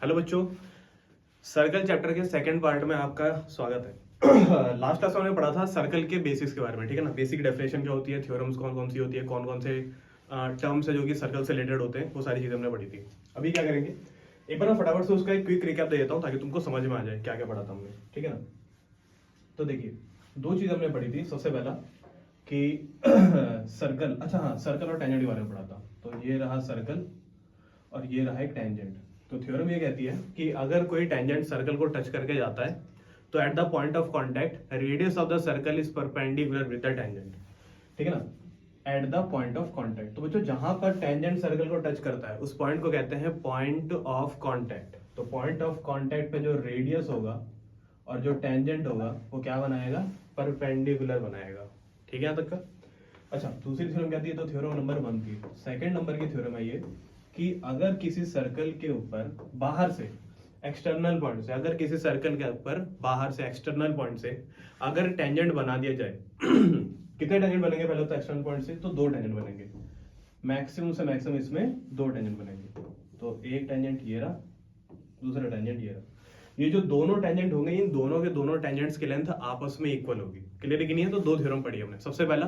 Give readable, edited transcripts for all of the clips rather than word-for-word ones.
Hello बच्चों, circle chapter के second part में आपका स्वागत है। लास्ट क्लास में हमने पढ़ा था सर्कल के बेसिक्स के बारे में, ठीक है ना। बेसिक डेफिनेशन क्या होती है, थ्योरम्स कौन कौन सी होती है, कौन कौन से टर्म्स है जो कि सर्कल से रिलेटेड होते हैं, वो सारी चीजें हमने पढ़ी थी। अभी क्या करेंगे, एक बार मैं फटाफट से उसका एक क्विक रिकैप दे देता हूँ ताकि तुमको समझ में आ जाए क्या क्या पढ़ा था हमने, ठीक है ना। तो देखिए, दो चीज हमने पढ़ी थी। सबसे पहला कि सर्कल, अच्छा हाँ, सर्कल और टेंजेंट के बारे में पढ़ा था। तो ये रहा सर्कल और ये रहा एक टेंजेंट। तो थ्योरम ये कहती है कि अगर कोई टेंजेंट सर्कल को टच करके जाता है तो eight the point of contact radius of the circle is perpendicular with the tangent, ठीक है ना। Eight the point of contact, तो बच्चों जहां पर टेंजेंट सर्कल को टच करता है उस पॉइंट को कहते हैं पॉइंट ऑफ कांटेक्ट। तो पॉइंट ऑफ कांटेक्ट पे जो रेडियस होगा और जो टेंजेंट होगा वो क्या बनाएगा, परपेंडिकुलर बनाएगा, ठीक है यहाँ तक का। अच्छा, दूसरी थ्योरम क्या थी, तो थ्योरम नंबर 1 थी। सेकंड नंबर की थ्योरम है ये कि अगर किसी सर्कल के ऊपर बाहर से एक्सटर्नल पॉइंट से, अगर किसी सर्कल के ऊपर बाहर से एक्सटर्नल पॉइंट से अगर टेंजेंट बना दिया जाए कितने टेंजेंट बनेंगे पहले तो एक्सटर्नल पॉइंट से, तो 2 टेंजेंट बनेंगे, मैक्सिमम से मैक्सिमम इसमें 2 टेंजेंट बनेंगे। तो एक टेंजेंट ये रहा, दूसरा टेंजेंट ये रहा। ये जो दोनों टेंजेंट होंगे, इन दोनों के दोनों टेंजेंट्स की लेंथ आपस में इक्वल होगी। क्लियर है कि नहीं है। तो 2 थ्योरम पढ़ी हमने। सबसे पहला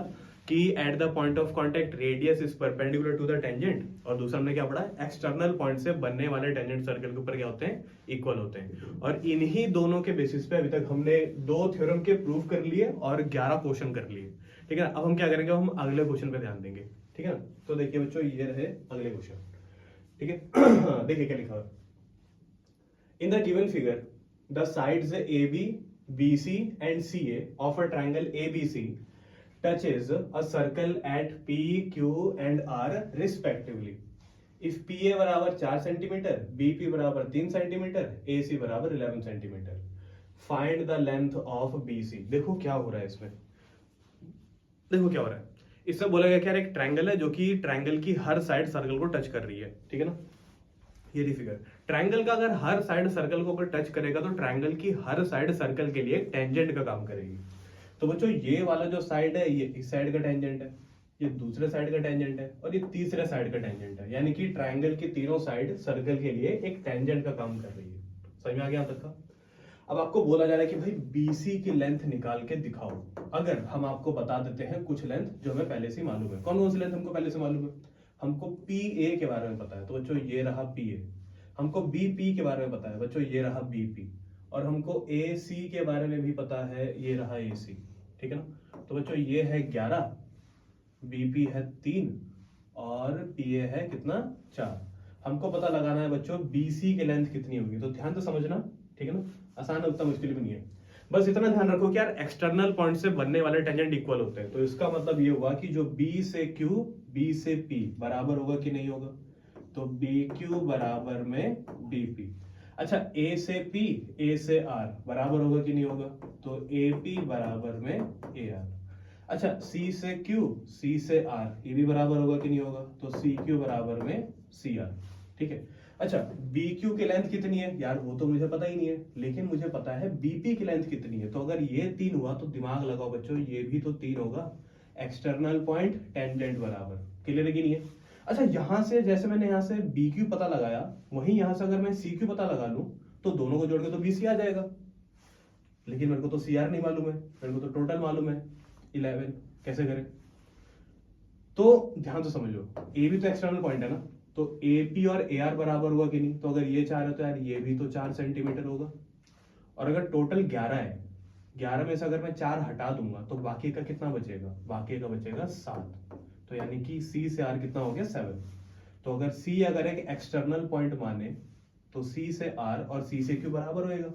कि at the point of contact radius is perpendicular to the tangent, और दूसरा हमने क्या पढ़ा, एक्सटर्नल पॉइंट से बनने वाले टेंजेंट सर्कल के ऊपर क्या होते हैं, इक्वल होते हैं। और इन्हीं दोनों के बेसिस पे अभी तक हमने 2 थ्योरम के प्रूव कर लिए और 11 क्वेश्चन कर लिए, ठीक है ना। अब हम क्या करेंगे, हम अगले क्वेश्चन पे ध्यान देंगे, ठीक है ना। तो देखिए बच्चों, ये रहे अगले क्वेश्चन, ठीक है। देखिए क्या लिखा है। In the given figure, the sides AB, BC and CA of a triangle ABC touches a circle at P, Q and R respectively. If PA बराबर 4 सेंटीमीटर, BP बराबर 3 सेंटीमीटर, AC बराबर 11 centimetre, find the length of BC। देखो क्या हो रहा है इसमें, देखो क्या हो रहा है। इससे बोला गया क्या, एक ट्रायंगल है जो कि ट्रायंगल की हर साइड सर्कल को टच कर रही है, ठीक है ना। ये फिगर ट्रायंगल का अगर हर साइड सर्कल को अगर टच करेगा तो ट्रायंगल की हर साइड सर्कल के लिए टेंजेंट का काम करेगी। तो बच्चों ये वाला जो साइड है ये इस साइड का टेंजेंट है, ये दूसरे साइड का टेंजेंट है और ये तीसरे साइड का टेंजेंट है। यानी कि ट्रायंगल की तीनों साइड सर्कल के लिए एक टेंजेंट का काम कर रही है। समझ में आ गया तक का। अब आपको बोला जा रहा है कि भाई बीसी की लेंथ निकाल के दिखाओ। अगर हम आपको बता देते हैं कुछ लेंथ जो हमें पहले से मालूम है। कौन कौन सी लेंथ हमको पहले से मालूम है, हमको पी ए के बारे में पता है, तो बच्चों ये रहा पी ए। हमको बीपी के बारे में पता है, बच्चों ये रहा बीपी। और हमको ए सी के बारे में भी पता है, ये रहा ए सी, ठीक है ना। तो बच्चों ये है 11, बीपी है 3 और पी ए है कितना, 4। हमको पता लगाना है बच्चों बीसी की लेंथ कितनी होगी। तो ध्यान से समझना, ठीक है ना। आसान है, उतना मुश्किल भी नहीं है। बस इतना ध्यान रखो कि यार एक्सटर्नल पॉइंट से बनने वाले टेंजेंट इक्वल होते हैं। तो इसका मतलब ये हुआ कि जो बी से क्यू, बी से पी बराबर होगा कि नहीं होगा, तो बी क्यू बराबर में बी पी। अच्छा, ए से पी, ए से आर बराबर होगा कि नहीं होगा, तो ए पी बराबर में ए आर। अच्छा, सी से क्यू, सी से आर, ये भी बराबर होगा कि नहीं होगा, तो सी क्यू बराबर में सी आर, ठीक है। अच्छा, बी क्यू की लेंथ कितनी है यार, वो तो मुझे पता ही नहीं है, लेकिन मुझे पता है बीपी की लेंथ कितनी है। तो अगर ये 3 हुआ तो दिमाग लगाओ बच्चों, ये भी तो 3 होगा। एक्सटर्नल पॉइंट टेंजेंट बराबर, क्लियर है कि नहीं है। अच्छा, यहां से जैसे मैंने यहां से बी क्यू पता लगाया, वहीं यहां से अगर मैं सी क्यू पता लगा लूं तो दोनों को जोड़ के तो बीसी आ जाएगा। लेकिन मेरे को तो सी आर नहीं मालूम है, मेरे को तो टोटल मालूम है 11। कैसे करें, तो ध्यान से समझो, ए भी तो एक्सटर्नल पॉइंट है ना, तो ए पी और ए आर बराबर हुआ कि नहीं। तो अगर ये 4 है तो यार ये भी तो 4 सेंटीमीटर होगा। और अगर टोटल 11 है, 11 में से अगर मैं 4 हटा दूंगा तो बाकी का कितना बचेगा, बाकी का बचेगा 7। तो यानी कि सी से आर कितना हो गया, 7। तो अगर सी अगर एक एक्सटर्नल पॉइंट माने तो सी से आर और सी से क्यू बराबर होएगा।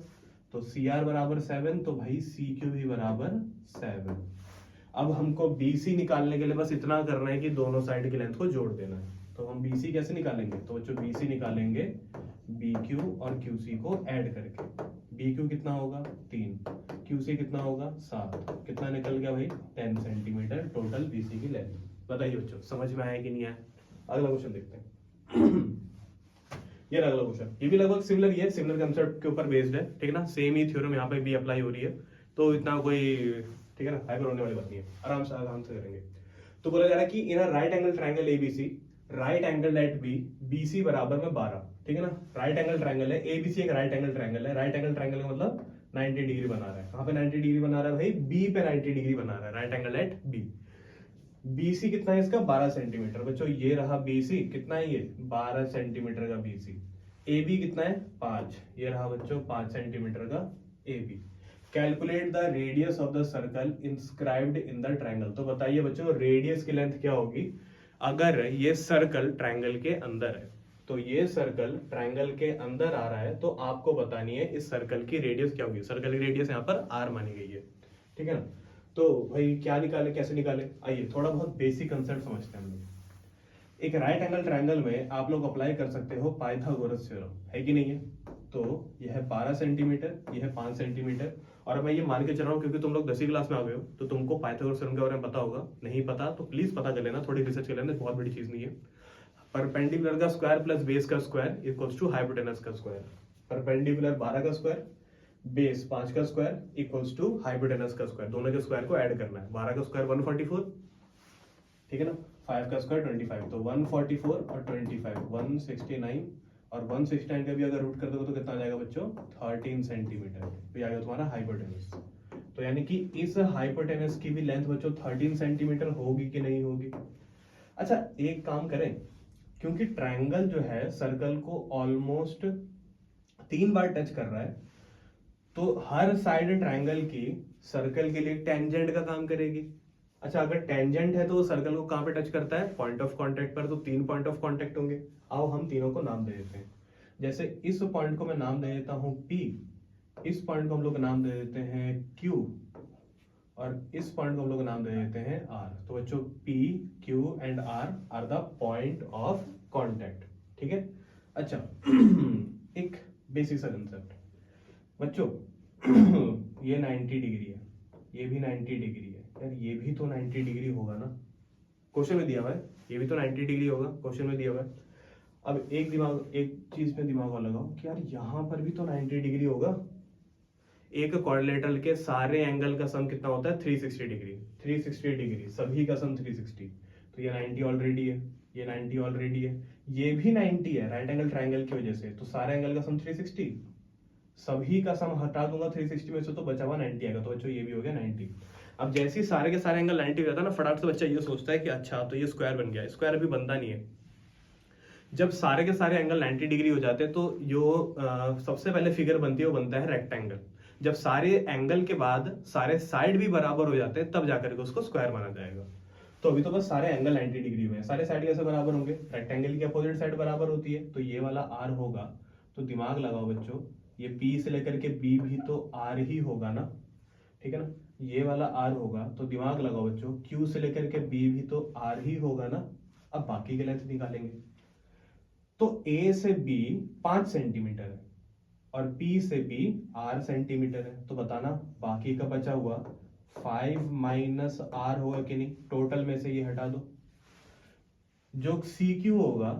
तो सी आर बराबर 7, तो भाई सी क्यू भी बराबर 7। अब हमको BC निकालने के लिए बस इतना करना है कि दोनों साइड की लेंथ को जोड़ देना है। तो हम BC कैसे निकालेंगे, तो बच्चों BC निकालेंगे BQ और QC को ऐड करके। BQ कितना होगा 3, QC कितना होगा 7, कितना निकल गया भाई 10 सेंटीमीटर टोटल BC की लेंथ। बताइए बच्चों, समझ में आया कि नहीं आया। अगला क्वेश्चन देखते हैं। ये अगला क्वेश्चन, ये भी लगभग सिमिलर ही है, सिमिलर कंसेप्ट के ऊपर बेस्ड है, ठीक है ना। सेम ही थ्योरम यहाँ पे भी अप्लाई हो रही है, तो इतना कोई, ठीक है ना, हाइपर होने वाली बात नहीं है, आराम से करेंगे। तो बोला जा रहा है कि in a right angle triangle ABC right angle at B, BC बराबर में 12, ठीक है ना। राइट एंगल ट्रायंगल है, एबीसी एक राइट एंगल ट्रायंगल है। राइट एंगल ट्रायंगल का मतलब 90 डिग्री बना रहा है। कहां पे 90 डिग्री बना रहा है भाई? बी पे 90 डिग्री बना रहा है, right angle at B. BC कितना है इसका? 12 सेंटीमीटर। बच्चों ये रहा बीसी, कितना है ये? 12 सेंटीमीटर का बीसी। एबी कितना है? 5, ये रहा बच्चों 5 सेंटीमीटर का AB. Calculate the radius of the circle inscribed in the triangle. तो बताइए बच्चों रेडियस की लेंथ क्या होगी अगर ये सर्कल ट्रायंगल के अंदर है। तो ये सर्कल ट्रायंगल के अंदर आ रहा है, तो आपको बतानी है इस सर्कल की रेडियस क्या होगी। सर्कल की रेडियस यहाँ पर आर मानी गई है, ठीक है ना। तो भाई क्या निकाले, कैसे निकाले? आइए थोड़ा बहुत बेसिक कंसेप्ट समझते हैं हम लोग। एक राइट एंगल ट्रायंगल में आप लोग अप्लाई कर सकते हो पाइथागोरस थ्योरम, है कि नहीं है? तो यह है 12 सेंटीमीटर, यह है 5 सेंटीमीटर। और मैं ये मान के चल रहा हूँ क्योंकि तुम लोग 10वीं क्लास में आ गए हो, तो तुमको पाइथागोरस थ्योरम के बारे में पता होगा। नहीं पता तो प्लीज पता कर लेना, थोड़ी रिसर्च कर लेना, बहुत बड़ी चीज नहीं है। परपेंडिकुलर का स्क्वायर प्लस बेस का स्क्वायर इक्वल्स टू हाइपोटेनस का स्क्वायर। परपेंडिकुलर 12 का स्क्वायर, बेस 5 का स्क्वायर इक्वल्स टू हाइपोटेनस का स्क्वायर। दोनों के स्क्वायर को ऐड करना है। 12 का स्क्वायर 144, ठीक है ना। 5 का स्क्वायर 25, तो 144 और 25 169, और 169 का भी अगर रूट कर दोगे तो कितना आ जाएगा बच्चों? 13 सेंटीमीटर। तो आएगा तुम्हारा हाइपोटेनस। तो यानी कि इस हाइपोटेनस की भी लेंथ बच्चों 13 सेंटीमीटर होगी कि नहीं होगी? अच्छा एक काम करें, क्योंकि ट्रायंगल जो है सर्कल को ऑलमोस्ट 3 बार टच कर रहा है, तो हर साइड ट्रायंगल की सर्कल के लिए टेंजेंट का काम करेगी। अच्छा अगर टेंजेंट है तो वो सर्कल को कहां पे टच करता है? पॉइंट ऑफ कांटेक्ट पर। तो 3 पॉइंट ऑफ कांटेक्ट होंगे। आओ हम तीनों को नाम दे देते हैं। जैसे इस पॉइंट को मैं नाम दे देता हूं P, इस पॉइंट को हम लोग नाम दे देते हैं Q, और इस पॉइंट को हम लोग नाम दे देते हैं R। तो बच्चों P, Q and R are the point of contact, ठीक है। अच्छा एक बेसिक सा कंसेप्ट बच्चों, ये 90 डिग्री है, ये भी 90 डिग्री है। यार ये भी तो 90 डिग्री होगा ना, क्वेश्चन में दिया हुआ है। ये भी तो 90 डिग्री होगा, क्वेश्चन में दिया हुआ है। अब एक चीज में दिमाग वाला लगाओ कि यार यहाँ पर भी तो 90 डिग्री होगा। एक क्वाड्रिलेटरल के सारे एंगल का सम कितना होता है? 360 डिग्री। 360 डिग्री सभी का सम 360। तो ये 90 ऑलरेडी है, ये 90 ऑलरेडी है, ये भी 90 है राइट एंगल ट्रायंगल की वजह से। तो सारे एंगल का सम 360, सभी का सम हटा दूंगा 360 में से तो बचा हुआ 90 आएगा। तो बच्चों ये भी हो गया 90। अब जैसे ही सारे के सारे एंगल 90 हो जाता है ना, फटाफट से बच्चा ये सोचता है कि अच्छा तो ये स्क्वायर बन गया। स्क्वायर अभी बनता नहीं है। जब सारे के सारे एंगल 90 डिग्री हो जाते हैं तो जो सबसे पहले फिगर बनती है वो बनता है रेक्टेंगल। जब सारे एंगल के बाद सारे साइड भी बराबर हो जाते हैं तब जाकर के उसको स्क्वायर माना जाएगा। तो अभी तो बस सारे एंगल 90 डिग्री हुए हैं, सारे साइड कैसे बराबर होंगे? रेक्टेंगल की अपोजिट साइड बराबर होती है, तो ये वाला आर होगा। तो दिमाग लगाओ बच्चों, ये P से लेकर के B भी तो R ही होगा ना, ठीक है ना। ये वाला R होगा, तो दिमाग लगाओ बच्चों Q से लेकर के B भी तो R ही होगा ना। अब बाकी के लेंथ निकालेंगे। तो A से B 5 सेंटीमीटर है और P से B 8 सेंटीमीटर है। तो बताना बाकी का बचा हुआ 5 माइनस R होगा कि नहीं? टोटल में से ये हटा दो। जो CQ होगा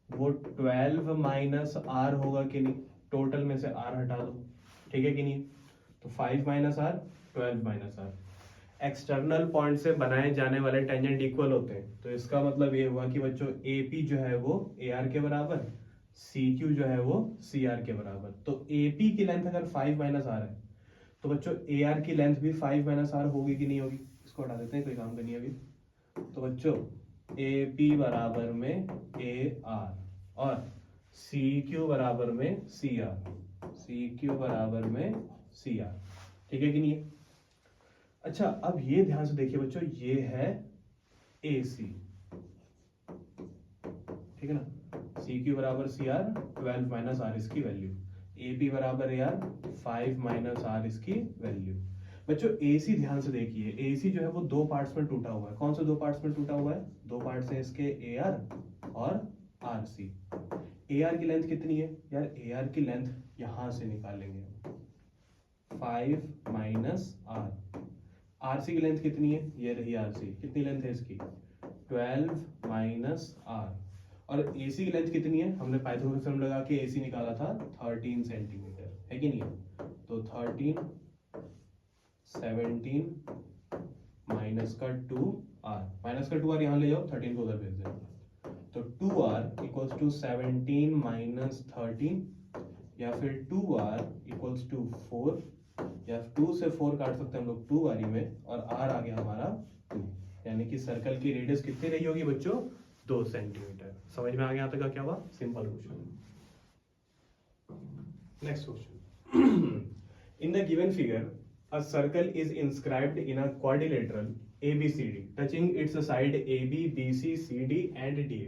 वो 12 माइनस R होगा कि नहीं? टोटल में से R हटा दो, ठीक है कि नहीं? तो 5 minus R 12 minus R। External point से बनाए जाने वाले टेंजेंट इक्वल होते हैं, तो इसका मतलब ये हुआ कि बच्चों AP जो है वो AR के बराबर, CQ जो है वो CR के बराबर। तो AP की लेंथ अगर 5 माइनस R है तो बच्चों AR की लेंथ भी 5 माइनस R होगी कि नहीं होगी? इसको हटा देते हैं, कोई काम करनी है अभी। तो बच्चों AP बराबर में AR और CQ बराबर में CR, CQ बराबर में CR, ठीक है कि नहीं? अच्छा अब ये ध्यान से देखिए बच्चों, ये है AC, ठीक है ना। CQ बराबर CR 12 माइनस R इसकी वैल्यू, AP बराबर AR 5 माइनस R इसकी वैल्यू। बच्चों AC ध्यान से देखिए, AC जो है वो 2 पार्ट्स में टूटा हुआ है। कौन से 2 पार्ट्स में टूटा हुआ है? 2 पार्ट्स है इसके, AR और RC। AR की लेंथ कितनी है यार? AR की लेंथ यहां से निकालेंगे 5 माइनस R। RC की लेंथ कितनी है? ये रही RC, कितनी लेंथ है इसकी? 12 माइनस R। और AC की लेंथ कितनी है? हमने पाइथागोरस थ्योरम लगा के AC निकाला था 13 सेंटीमीटर, है कि नहीं? तो 13 17 माइनस का 2R, माइनस का 2R यहाँ ले जाओ, 13 को उधर भेज देना। 2r इक्वल्स टू 17 माइनस 13, या फिर 2r इक्वल्स टू 4, या 2 से 4 काट सकते हैं हम लोग 2 वाली में, और r आ गया हमारा 2, यानी कि सर्कल की रेडियस कितनी रही होगी बच्चों? 2 सेंटीमीटर। समझ में आ गया यहाँ तक का क्या हुआ? Simple question. Next question, in the given figure a circle is inscribed in a quadrilateral ABCD touching its side AB, BC, CD and DA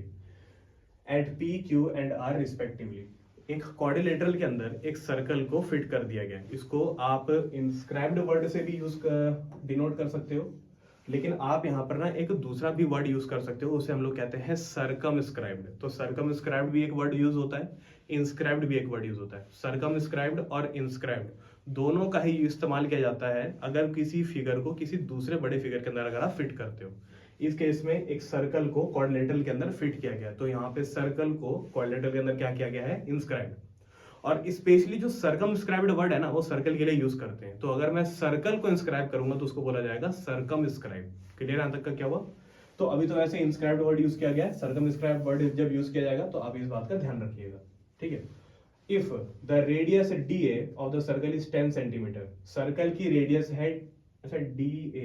at P, Q and R respectively। एक quadrilateral के अंदर एक circle को fit कर दिया गया। इसको आप इंस्क्राइब्ड वर्ड से भी यूज डिनोट कर सकते हो, लेकिन आप यहाँ पर ना एक दूसरा भी वर्ड यूज कर सकते हो, उसे हम लोग कहते हैं सर्कमस्क्राइब्ड। तो सर्कमस्क्राइब्ड भी एक वर्ड यूज होता है, इंस्क्राइब्ड भी एक वर्ड यूज होता है। सर्कमस्क्राइब्ड और इंस्क्राइब्ड दोनों का ही इस्तेमाल किया जाता है अगर किसी फिगर को किसी दूसरे बड़े फिगर के अंदर अगर आप फिट करते हो। इस केस में एक सर्कल को क्वाड्रिलेटरल के अंदर फिट किया गया, तो यहाँ पे सर्कल को क्वाड्रिलेटरल के अंदर क्या किया गया है? इंस्क्राइब्ड। और स्पेशली जो सर्कमस्क्राइब्ड वर्ड है ना, वो सर्कल के लिए यूज करते हैं। तो अगर मैं सर्कल को इंस्क्राइब करूंगा तो उसको बोला जाएगा सर्कमस्क्राइब। क्लियर यहां तक का क्या हुआ? तो अभी तो वैसे इंस्क्राइब्ड वर्ड यूज किया गया है, सर्कमस्क्राइब वर्ड जब यूज किया जाएगा तो आप इस बात का ध्यान रखिएगा, ठीक है। If the radius DA of the circle is 10 centimetre, circle की रेडियस है अच्छा DA,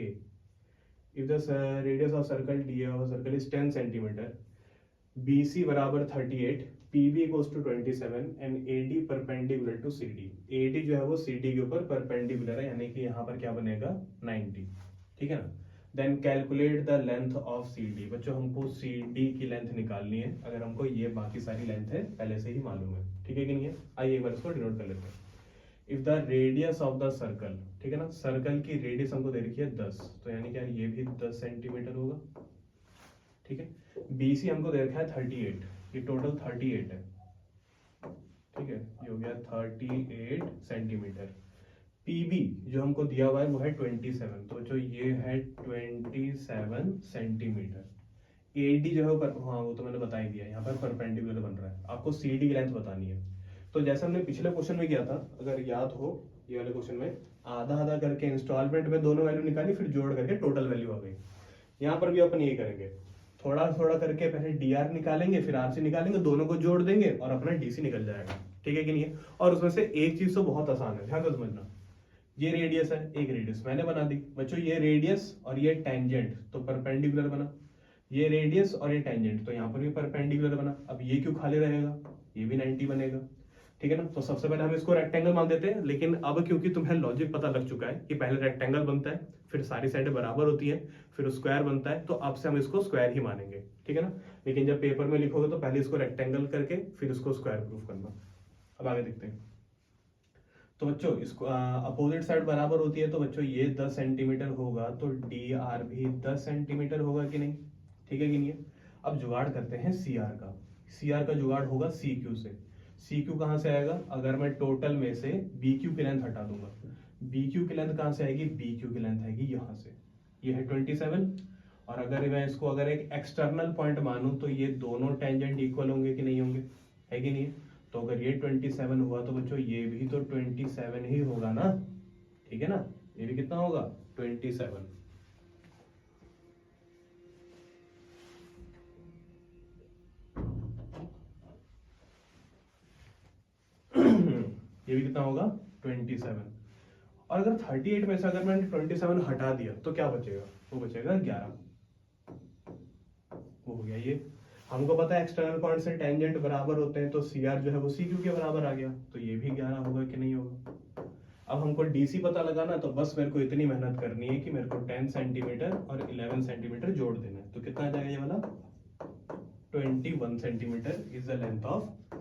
if the radius of circle DA of circle is 10 centimetre, BC बराबर 38, PB equals to 27 and AD perpendicular to CD। AD जो है वो CD के ऊपर perpendicular है, यानी कि यहाँ पर क्या बनेगा? 90, ठीक है ना। Then calculate the length of CD। बच्चों हमको CD की लेंथ निकालनी है, अगर हमको ये बाकी सारी लेंथ है पहले से ही मालूम है, ठीक है कि नहीं है? आइए एक बार इसको डिनोट कर लेते हैं। If the radius of the circle, ठीक है ना, सर्कल की रेडियस हमको दे रखी है 10, तो यानी क्या ये भी 10 सेंटीमीटर होगा, ठीक है। BC हमको दे रखा है 38, ये टोटल 38 है, ठीक है, ये हो गया 38 सेंटीमीटर। PB जो हमको दिया हुआ है वो है 27, तो जो ये है 27 सेंटीमीटर। AD जो है हाँ वो तो मैंने बता ही दिया, यहाँ पर परपेंडिकुलर बन रहा है। आपको CD की लेंथ बतानी है। तो जैसा हमने पिछले क्वेश्चन में किया था, अगर याद हो, ये वाले क्वेश्चन में आधा आधा करके इंस्टॉलमेंट में दोनों वैल्यू निकाली, फिर जोड़ करके टोटल वैल्यू आ गई। यहाँ पर भी अपन यही करेंगे, थोड़ा थोड़ा करके पहले DR निकालेंगे, फिर RC निकालेंगे, दोनों को जोड़ देंगे और अपना DC निकल जाएगा, ठीक है कि नहीं है। और उसमें से एक चीज तो बहुत आसान है, ध्यान से समझना। ये रेडियस है, एक रेडियस मैंने बना दी बच्चों, ये रेडियस और ये टेंजेंट तो परपेंडिकुलर बना, ये रेडियस और ये टेंजेंट तो यहाँ पर भी परपेंडिकुलर बना। अब ये क्यों खाली रहेगा? ये भी 90 बनेगा, ठीक है ना। तो सबसे पहले हम इसको रेक्टेंगल मान देते हैं, लेकिन अब क्योंकि तुम्हें लॉजिक पता लग चुका है कि पहले रेक्टेंगल बनता है, फिर सारी साइडें बराबर होती हैं, फिर स्क्वायर बनता है, तो अब से हम इसको स्क्वायर ही मानेंगे, ठीक है ना। लेकिन जब पेपर में लिखोगे तो पहले इसको रेक्टेंगल करके फिर इसको स्क्वायर प्रूफ करना। अब आगे देखते हैं। तो बच्चों इसको अपोजिट साइड बराबर होती है, तो बच्चों ये 10 सेंटीमीटर होगा, तो DR भी 10 सेंटीमीटर होगा कि नहीं, ठीक है कि नहीं है। अब जुगाड़ करते हैं CR का। CR का जुगाड़ होगा CQ से। CQ कहाँ से आएगा? अगर मैं टोटल में से BQ की लेंथ हटा दूंगा, BQ की लेंथ कहाँ से आएगी? BQ की लेंथ आएगी यहाँ से, ये है 27। और अगर मैं इसको अगर एक एक्सटर्नल पॉइंट मानूं तो ये दोनों टेंजेंट इक्वल होंगे कि नहीं होंगे, है कि नहीं। तो अगर ये 27 हुआ तो बच्चों ये भी तो 27 ही होगा ना, ठीक है ना। ये भी कितना होगा? 27। ये भी कितना होगा? 27। और अगर 38 में से अगर मैंने 27 हटा दिया तो क्या बचेगा? वो बचेगा 11। वो हो गया ये। हमको पता है एक्सटर्नल पॉइंट से टेंजेंट बराबर होते हैं, तो CR जो है वो CQ के बराबर आ गया, तो ये भी 11 होगा कि नहीं होगा। अब हमको DC पता लगाना, तो बस मेरे को इतनी मेहनत करनी है कि मेरे को 10 सेंटीमीटर और 11 सेंटीमीटर जोड़ देना है। तो कितना आ जाएगा ये वाला? 21 centimetre is the length of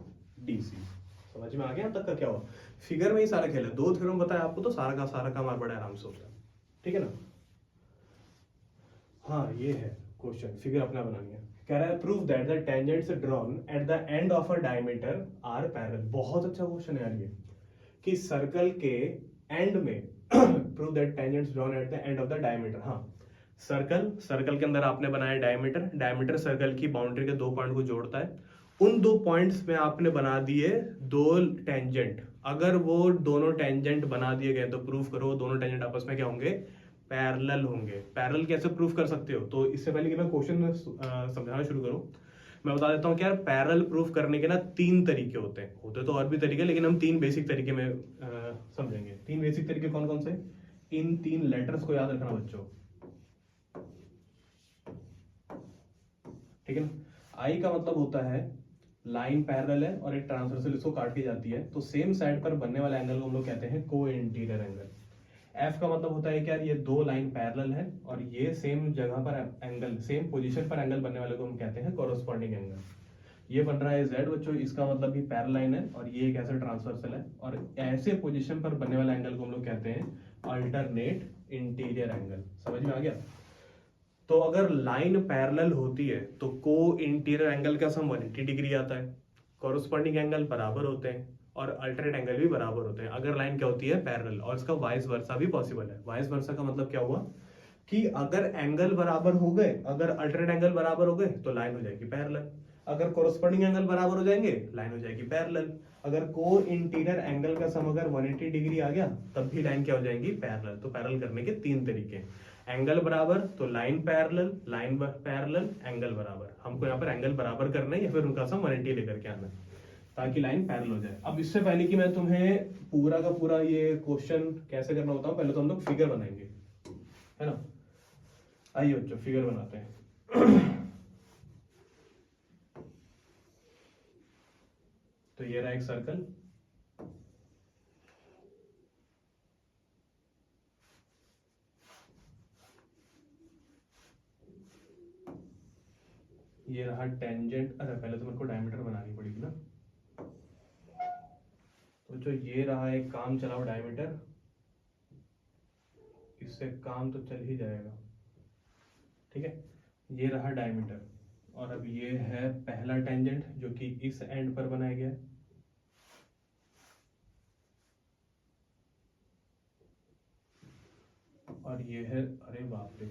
DC। समझ में आ गया तक का क्या हुआ? फिगर में ही सारा खेल है, 2 थ्योरम बताया आपको, तो सारा का सारा काम बड़े आराम से होता है, ठीक है ना। हाँ ये है क्वेश्चन, फिगर अपना बनानी है। कह रहा है prove that the tangents drawn at the end of a diameter are parallel. बहुत अच्छा क्वेश्चन है यार ये, कि सर्कल के एंड में prove that tangents drawn at the end of the diameter. हाँ सर्कल के अंदर आपने बनाया डायमीटर सर्कल की बाउंड्री के 2 पॉइंट को जोड़ता है। उन 2 पॉइंट्स में आपने बना दिए 2 टेंजेंट। अगर वो दोनों टेंजेंट बना दिए गए तो प्रूफ करो दोनों टेंजेंट आपस में क्या होंगे? पैरेलल होंगे। पैरेलल कैसे प्रूफ कर सकते हो? तो इससे पहले कि मैं क्वेश्चन समझाना शुरू करूं, मैं बता देता हूँ कि यार पैरेलल प्रूफ करने के ना 3 तरीके होते हैं, होते तो और भी तरीके, लेकिन हम 3 बेसिक तरीके में समझेंगे। 3 बेसिक तरीके कौन कौन से, इन 3 लेटर्स को याद रखना बच्चों, ठीक है ना। आई का मतलब होता है लाइन पैरेलल है और एक ट्रांसवर्सल इसको काट के जाती है, तो सेम साइड पर बनने वाले एंगल को हम लोग कहते हैं को इंटीरियर एंगल। एफ का मतलब होता है कि यार ये 2 लाइन पैरेलल है और ये सेम जगह पर एंगल, सेम पोजीशन पर एंगल बनने वाले को हम कहते हैं कोरोस्पॉन्डिंग एंगल। ये बन रहा है जेड बच्चों, इसका मतलब भी पैरेलल लाइन है और ये एक ऐसा ट्रांसवर्सल है, और ऐसे पोजीशन पर बनने वाले एंगल को हम लोग कहते हैं अल्टरनेट इंटीरियर एंगल। समझ में आ गया। तो अगर लाइन पैरेलल होती है तो को इंटीरियर एंगल का सम 180 डिग्री आता है, कॉरस्पॉन्डिंग एंगल बराबर होते हैं और अल्टरनेट एंगल भी बराबर होते हैं अगर लाइन क्या होती है पैरेलल, और इसका वाइस वर्सा भी पॉसिबल है। वाइस वर्सा का मतलब क्या हुआ कि अगर एंगल बराबर हो गए, अगर अल्टरनेट एंगल बराबर हो गए तो लाइन हो जाएगी पैरेलल, अगर कॉरस्पॉन्डिंग एंगल बराबर हो जाएंगे लाइन हो जाएगी पैरेलल, अगर को इंटीरियर एंगल का सम अगर 180 डिग्री आ गया तब भी लाइन क्या हो जाएगी पैरेलल। तो पैरेलल करने के 3 तरीके, एंगल बराबर तो line parallel, line parallel angle बराबर। हमको यहाँ पर एंगल बराबर करना है या फिर उनका सम 180 लेकर के आना है ताकि लाइन पैरेलल हो जाए। अब इससे पहले कि मैं तुम्हें पूरा का पूरा ये क्वेश्चन कैसे करना होता है, पहले तो हम लोग फिगर बनाएंगे, है ना। आइए बच्चों फिगर बनाते हैं। तो ये रहा एक सर्कल, ये रहा टेंजेंट, अरे पहले तो मेरे को डायमीटर बनानी पड़ेगी ना। तो जो ये रहा एक काम चला हुआ डायमीटर, इससे काम तो चल ही जाएगा, ठीक है। ये रहा डायमीटर और अब ये है पहला टेंजेंट जो कि इस एंड पर बनाया गया है, और ये है, अरे बाप रे,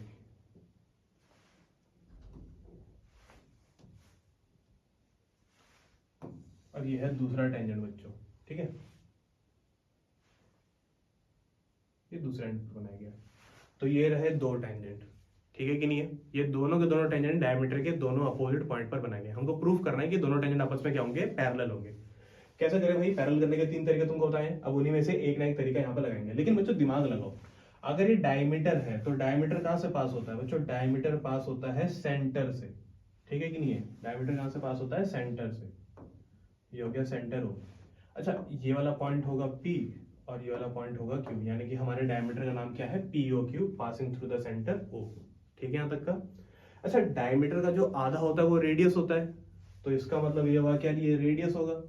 और ये है दूसरा टेंजेंट बच्चों, ठीक है। ये दूसरा एंड पर बनाया गया, तो ये रहे 2 टेंजेंट, ठीक है कि नहीं है। ये दोनों के दोनों टेंजेंट डायमीटर के दोनों अपोजिट पॉइंट पर बनाए गए। हमको प्रूफ करना है कि दोनों टेंजेंट आपस में क्या होंगे, पैरेलल होंगे। कैसे करें भाई, पैरेलल करने के 3 तरीके तुमको बताएं, अब उन्हीं में से एक ना एक तरीका यहाँ पर लगाएंगे। लेकिन बच्चों दिमाग लगाओ, अगर ये डायमीटर है तो डायमीटर कहाँ से पास होता है बच्चों, डायमीटर पास होता है सेंटर से, ठीक है कि नहीं है। डायमीटर कहाँ से पास होता है, सेंटर से, ये हो गया सेंटर हो। अच्छा ये वाला पॉइंट होगा P और ये वाला पॉइंट होगा Q, यानी कि हमारे डायमीटर का नाम क्या है, POQ, passing through the centre O, ठीक है यहाँ तक का। अच्छा डायमीटर का जो आधा होता है वो रेडियस होता है, तो इसका मतलब ये हुआ क्या, ये रेडियस होगा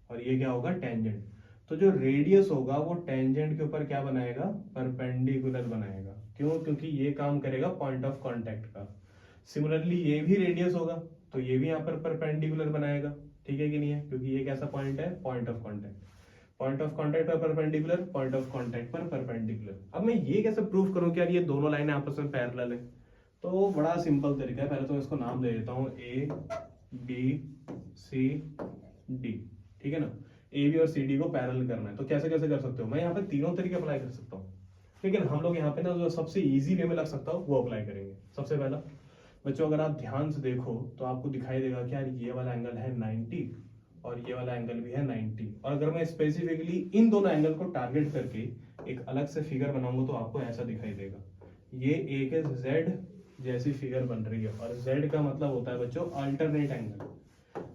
और ये क्या होगा, टेंजेंट। तो जो रेडियस होगा वो टेंजेंट के ऊपर क्या बनाएगा, परपेंडिकुलर बनाएगा। क्यों, क्योंकि ये काम करेगा पॉइंट ऑफ कांटेक्ट का। सिमिलरली ये भी रेडियस होगा तो ये भी यहाँ पर परपेंडिकुलर बनाएगा, ठीक है कि नहीं है, क्योंकि ये कैसा पॉइंट है, point of contact. Point of contact पर परपेंडिकुलर, पॉइंट ऑफ कांटेक्ट पर परपेंडिकुलर। अब मैं ये कैसे प्रूफ करूं कि यार ये दोनों लाइनें आपस में पैरेलल है, तो बड़ा सिंपल तरीका है। पहले तो इसको नाम दे देता हूं ABCD, ठीक है ना। AB और CD को पैरेलल करना है, तो कैसे कैसे कर सकते हो, मैं यहाँ पे तीनों तरीके अप्लाई कर सकता हूँ, लेकिन हम लोग यहाँ पे ना जो सबसे इजी वे में लग सकता हो वो अप्लाई करेंगे। सबसे पहला बच्चों अगर आप ध्यान से देखो तो आपको दिखाई देगा कि यार ये वाला एंगल है 90 और ये वाला एंगल भी है 90, और अगर मैं स्पेसिफिकली इन दोनों एंगल को टारगेट करके एक अलग से फिगर बनाऊंगा तो आपको ऐसा दिखाई देगा। ये एक Z जैसी फिगर बन रही है, और Z का मतलब होता है बच्चों अल्टरनेट एंगल।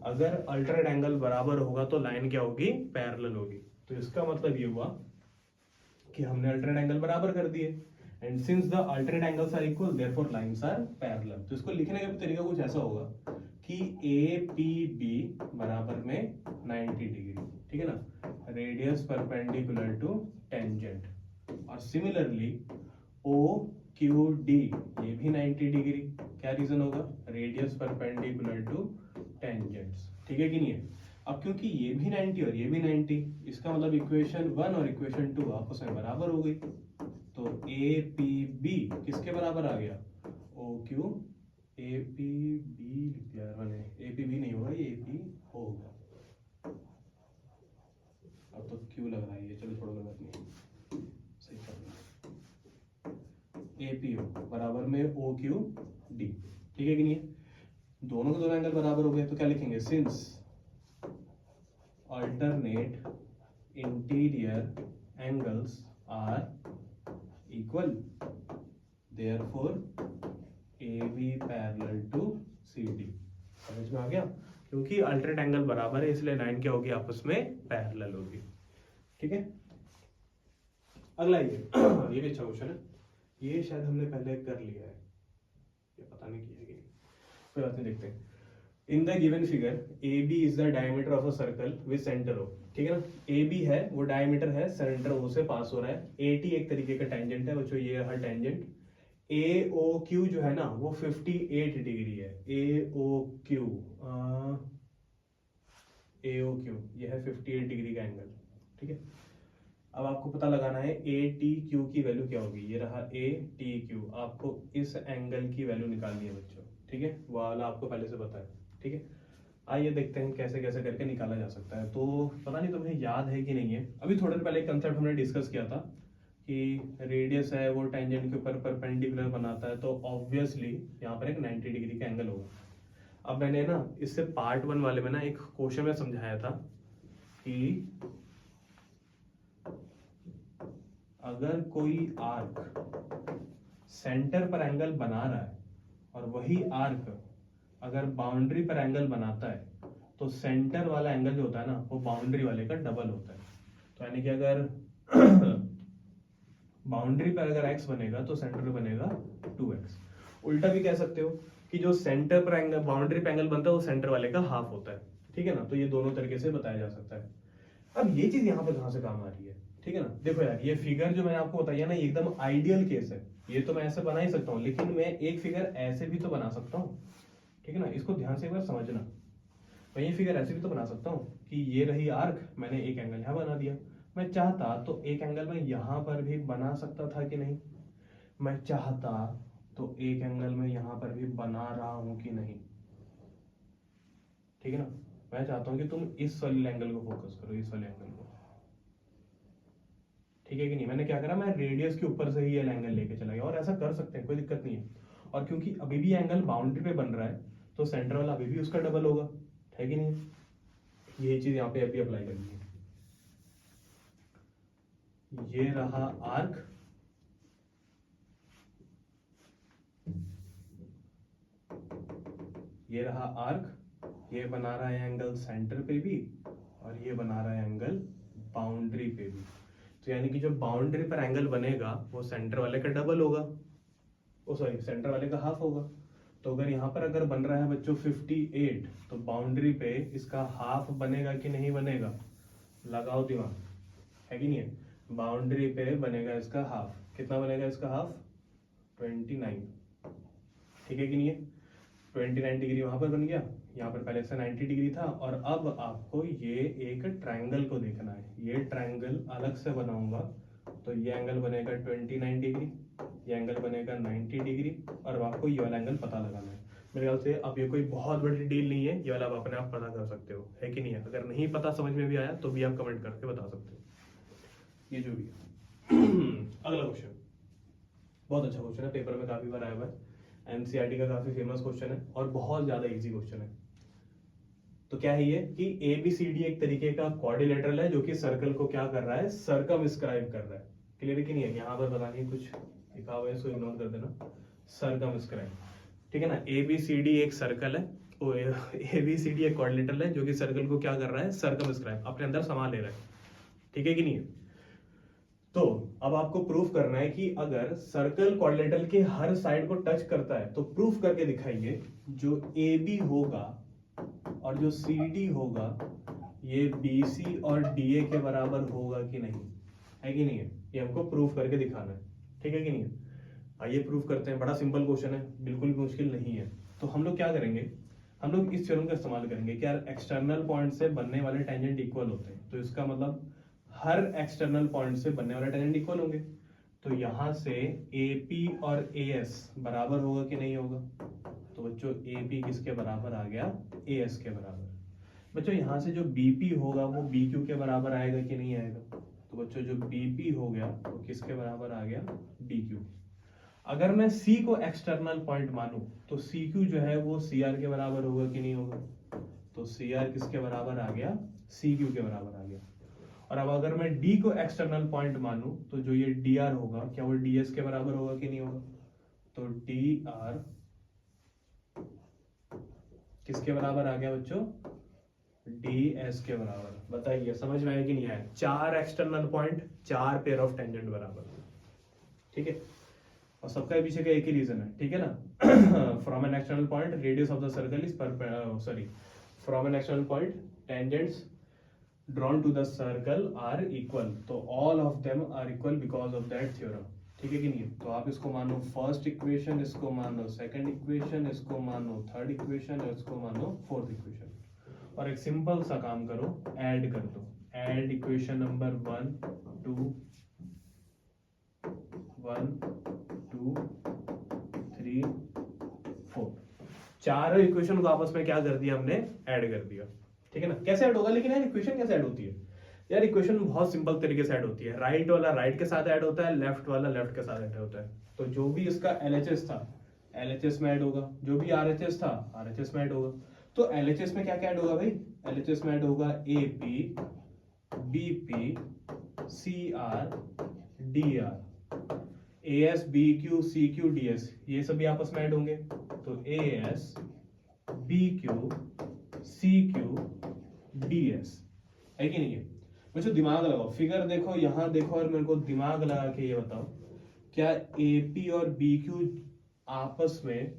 अगर अल्टरनेट एंगल बराबर होगा तो लाइन क्या होगी, पैरेलल होगी। तो इसका मतलब ये हुआ कि हमने अल्टरनेट एंगल बराबर कर दिए, and since the alternate angles are equal therefore lines are parallel. तो इसको लिखने का भी तरीका कुछ ऐसा होगा कि APB बराबर में 90 डिग्री, ठीक है ना, रेडियस परपेंडिकुलर टू टेंजेंट, और सिमिलरली OQD ये भी 90 डिग्री। क्या रीजन होगा, रेडियस परपेंडिकुलर टू टेंजेंट्स, ठीक है कि नहीं है। अब क्योंकि ये भी 90 और ये भी 90, इसका मतलब इक्वेशन 1 और इक्वेशन 2 आपस में बराबर हो गई, तो APB किसके बराबर आ गया, OQ। APB लिख दिया मैंने, APB नहीं होगा, ये AP होगा। अब तो Q लग रहा है ये, चलो छोड़ो कोई बात नहीं, सही चल रहा है। APO बराबर में OQD, ठीक है कि नहीं है। दोनों दोनों के दोनों एंगल बराबर हो गए, तो क्या लिखेंगे, since alternate interior angles are equal therefore AB parallel to CD। समझ में आ गया? क्योंकि अल्टरनेट एंगल बराबर है इसलिए लाइन क्या होगी, आपस में पैरेलल होगी। ठीक है, अगला ये भी अच्छा क्वेश्चन है, ये शायद हमने पहले कर लिया है, ये पता नहीं किया है कि नहीं, कोई बात नहीं, देखते हैं। In the given figure AB is the diameter of a circle with centre O, ठीक है ना, AB है वो डायमीटर है, सेंटर O से पास हो रहा है, AT एक तरीके का टेंजेंट है बच्चों, ये रहा टेंजेंट, AOQ जो है ना वो 58 डिग्री है, AOQ ये है 58 डिग्री का एंगल। ठीक है, अब आपको पता लगाना है ATQ की वैल्यू क्या होगी, ये रहा ATQ, आपको इस एंगल की वैल्यू निकालनी है बच्चों। ठीक है, वो वाला आपको पहले से पता है। ठीक है, आइए देखते हैं कैसे कैसे करके निकाला जा सकता है। तो पता नहीं तुम्हें याद है कि नहीं है, अभी थोड़ी देर पहले एक कंसेप्ट हमने डिस्कस किया था कि रेडियस है वो टेंजेंट के ऊपर परपेंडिकुलर बनाता है, तो ऑब्वियसली यहाँ पर एक 90 डिग्री का एंगल होगा। अब मैंने ना इससे पार्ट 1 वाले में ना एक क्वेश्चन में समझाया था कि अगर कोई आर्क सेंटर पर एंगल बना रहा है और वही आर्क अगर बाउंड्री पर एंगल बनाता है तो सेंटर वाला एंगल जो होता है ना वो बाउंड्री वाले का डबल होता है। तो यानी कि अगर बाउंड्री पर अगर x बनेगा तो सेंटर पे बनेगा 2x। उल्टा भी कह सकते हो कि जो सेंटर पर एंगल बाउंड्री पर एंगल बनता है वो सेंटर वाले का हाफ होता है। ठीक है ना, तो ये दोनों तरीके से बताया जा सकता है। अब ये चीज यहाँ पे कहाँ से काम आ रही है, ठीक है ना, देखो यार ये फिगर जो मैंने आपको बताया ना ये एकदम आइडियल केस है, ये तो मैं ऐसे बना ही सकता हूँ, लेकिन मैं एक फिगर ऐसे भी तो बना सकता हूँ। ठीक है ना, इसको ध्यान से एक बार समझना, मैं ये फिगर ऐसे भी तो बना सकता हूँ कि ये रही आर्क, मैंने एक एंगल यहाँ बना दिया, मैं चाहता तो एक एंगल में यहाँ पर भी बना सकता था कि नहीं, मैं चाहता तो एक एंगल में यहाँ पर भी बना रहा हूं कि नहीं। ठीक है ना, मैं चाहता हूं कि तुम इस वाले एंगल को फोकस करो, इस वाले एंगल को। ठीक है कि नहीं, मैंने क्या करा, मैं रेडियस के ऊपर से ही ये एंगल लेके चला गया, और ऐसा कर सकते हैं, कोई दिक्कत नहीं है। और क्योंकि अभी भी एंगल बाउंड्री पे बन रहा है तो सेंटर वाला अभी भी उसका डबल होगा, है कि नहीं, ये चीज यहाँ पे अभी अप्लाई करनी है। ये रहा आर्क, ये रहा आर्क, ये बना रहा है एंगल सेंटर पे भी और ये बना रहा है एंगल बाउंड्री पे भी। तो यानी कि जो बाउंड्री पर एंगल बनेगा वो सेंटर वाले का डबल होगा, ओ सॉरी सेंटर वाले का हाफ होगा। तो अगर यहाँ पर अगर बन रहा है बच्चों 58, तो बाउंड्री पे इसका हाफ बनेगा कि नहीं बनेगा, लगाओ दिमाग, है कि नहीं है, बाउंड्री पे बनेगा इसका हाफ, कितना बनेगा इसका हाफ, 29। ठीक है कि नहीं है, 29 डिग्री वहां पर बन गया, यहाँ पर पहले से 90 डिग्री था, और अब आपको ये एक ट्रायंगल को देखना है, ये ट्रायंगल अलग से बनाऊंगा तो ये एंगल बनेगा 29 डिग्री, ये एंगल बनेगा 90 डिग्री, और आपको ये वाला एंगल पता लगाना है। मेरे ख्याल से अब ये कोई बहुत बड़ी डील नहीं है, ये वाला आप अपने आप पता कर सकते हो, है कि नहीं है। अगर नहीं पता समझ में भी आया तो भी आप कमेंट करके बता सकते हो, ये जो भी है। अगला क्वेश्चन बहुत अच्छा क्वेश्चन है, पेपर में काफी बार आया हुआ है, एनसीईआरटी का काफी फेमस क्वेश्चन है और बहुत ज्यादा इजी क्वेश्चन है। तो क्या है ये कि ABCD एक तरीके का क्वाड्रिलेटरल है जो कि सर्कल को क्या कर रहा है, सर्कमस्क्राइब कर रहा है। क्लियर कि नहीं है, यहाँ पर पता नहीं कुछ लिखा हुआ है, इसको इग्नोर कर देना, सर्कमस्क्राइब। ठीक है ना, ABCD एक सर्कल है, ABCD एक क्वाड्रिलेटरल है जो कि सर्कल को क्या कर रहा है, सर्कमस्क्राइब, अपने अंदर समा ले रहा है। ठीक है कि नहीं है, तो अब आपको प्रूफ करना है कि अगर सर्कल क्वाड्रिलेटरल के हर साइड को टच करता है तो प्रूफ करके दिखाइए जो AB होगा और जो CD होगा ये BC और DA के बराबर होगा कि नहीं, है कि नहीं है, ये हमको प्रूफ करके दिखाना है। ठीक है कि नहीं है, आइए प्रूफ करते हैं, बड़ा सिंपल क्वेश्चन है, बिल्कुल भी मुश्किल नहीं है। तो हम लोग क्या करेंगे, हम लोग इस थ्योरम का इस्तेमाल करेंगे कि यार एक्सटर्नल पॉइंट से बनने वाले टेंजेंट इक्वल होते हैं, तो इसका मतलब हर एक्सटर्नल पॉइंट से बनने वाले टेंजेंट इक्वल होंगे। तो यहां से AP और AS बराबर होगा कि नहीं होगा, तो बच्चों AP किसके बराबर आ गया, AS के बराबर। बच्चों यहाँ से जो BP होगा वो BQ के बराबर आएगा कि नहीं आएगा, तो बच्चों जो BP हो गया वो किसके बराबर आ गया, BQ। अगर मैं C को एक्सटर्नल पॉइंट मानूं तो CQ जो है वो CR के बराबर होगा कि नहीं होगा? तो CR किसके बराबर आ गया? CQ के बराबर आ गया। और अब अगर मैं D को एक्सटर्नल पॉइंट मानूं तो जो ये DR होगा क्या वो DS के बराबर होगा कि नहीं होगा? तो DR किसके बराबर आ गया बच्चों? DS के बराबर। बताइए समझ में आया कि नहीं आया? 4 external point, 4 pair of tangent बराबर, ठीक है। और सबका पीछे का एक ही रीजन है, ठीक है ना। From an external point radius of the circle is sorry from an external point tangents drawn to the circle are equal, तो all of them are equal because of that theorem, ठीक है कि नहीं? तो आप इसको मानो फर्स्ट इक्वेशन, इसको मानो सेकंड इक्वेशन, इसको मानो थर्ड इक्वेशन और इसको मानो फोर्थ इक्वेशन। और एक सिंपल सा काम करो, ऐड कर दो। ऐड इक्वेशन नंबर 1 2 1 2 3 4, चारों इक्वेशन को आपस में क्या कर दिया हमने? ऐड कर दिया, ठीक है ना। कैसे ऐड होगा? लेकिन यार इक्वेशन कैसे ऐड होती है? यार इक्वेशन बहुत सिंपल तरीके से ऐड होती है। राइट वाला राइट के साथ ऐड होता है, लेफ्ट वाला लेफ्ट के साथ ऐड होता है। तो जो भी इसका LHS था LHS में ऐड होगा, जो भी RHS था RHS में ऐड होगा। तो LHS में क्या क्या ऐड होगा भाई? LHS में ऐड होगा AP BP CR DR, AS BQ CQ DS, ये सभी आपस में ऐड होंगे। तो AS BQ CQ DS है कि नहीं है? मुझे दिमाग लगाओ, फिगर देखो, यहां देखो और मेरे को दिमाग लगा के ये बताओ, क्या AP और BQ आपस में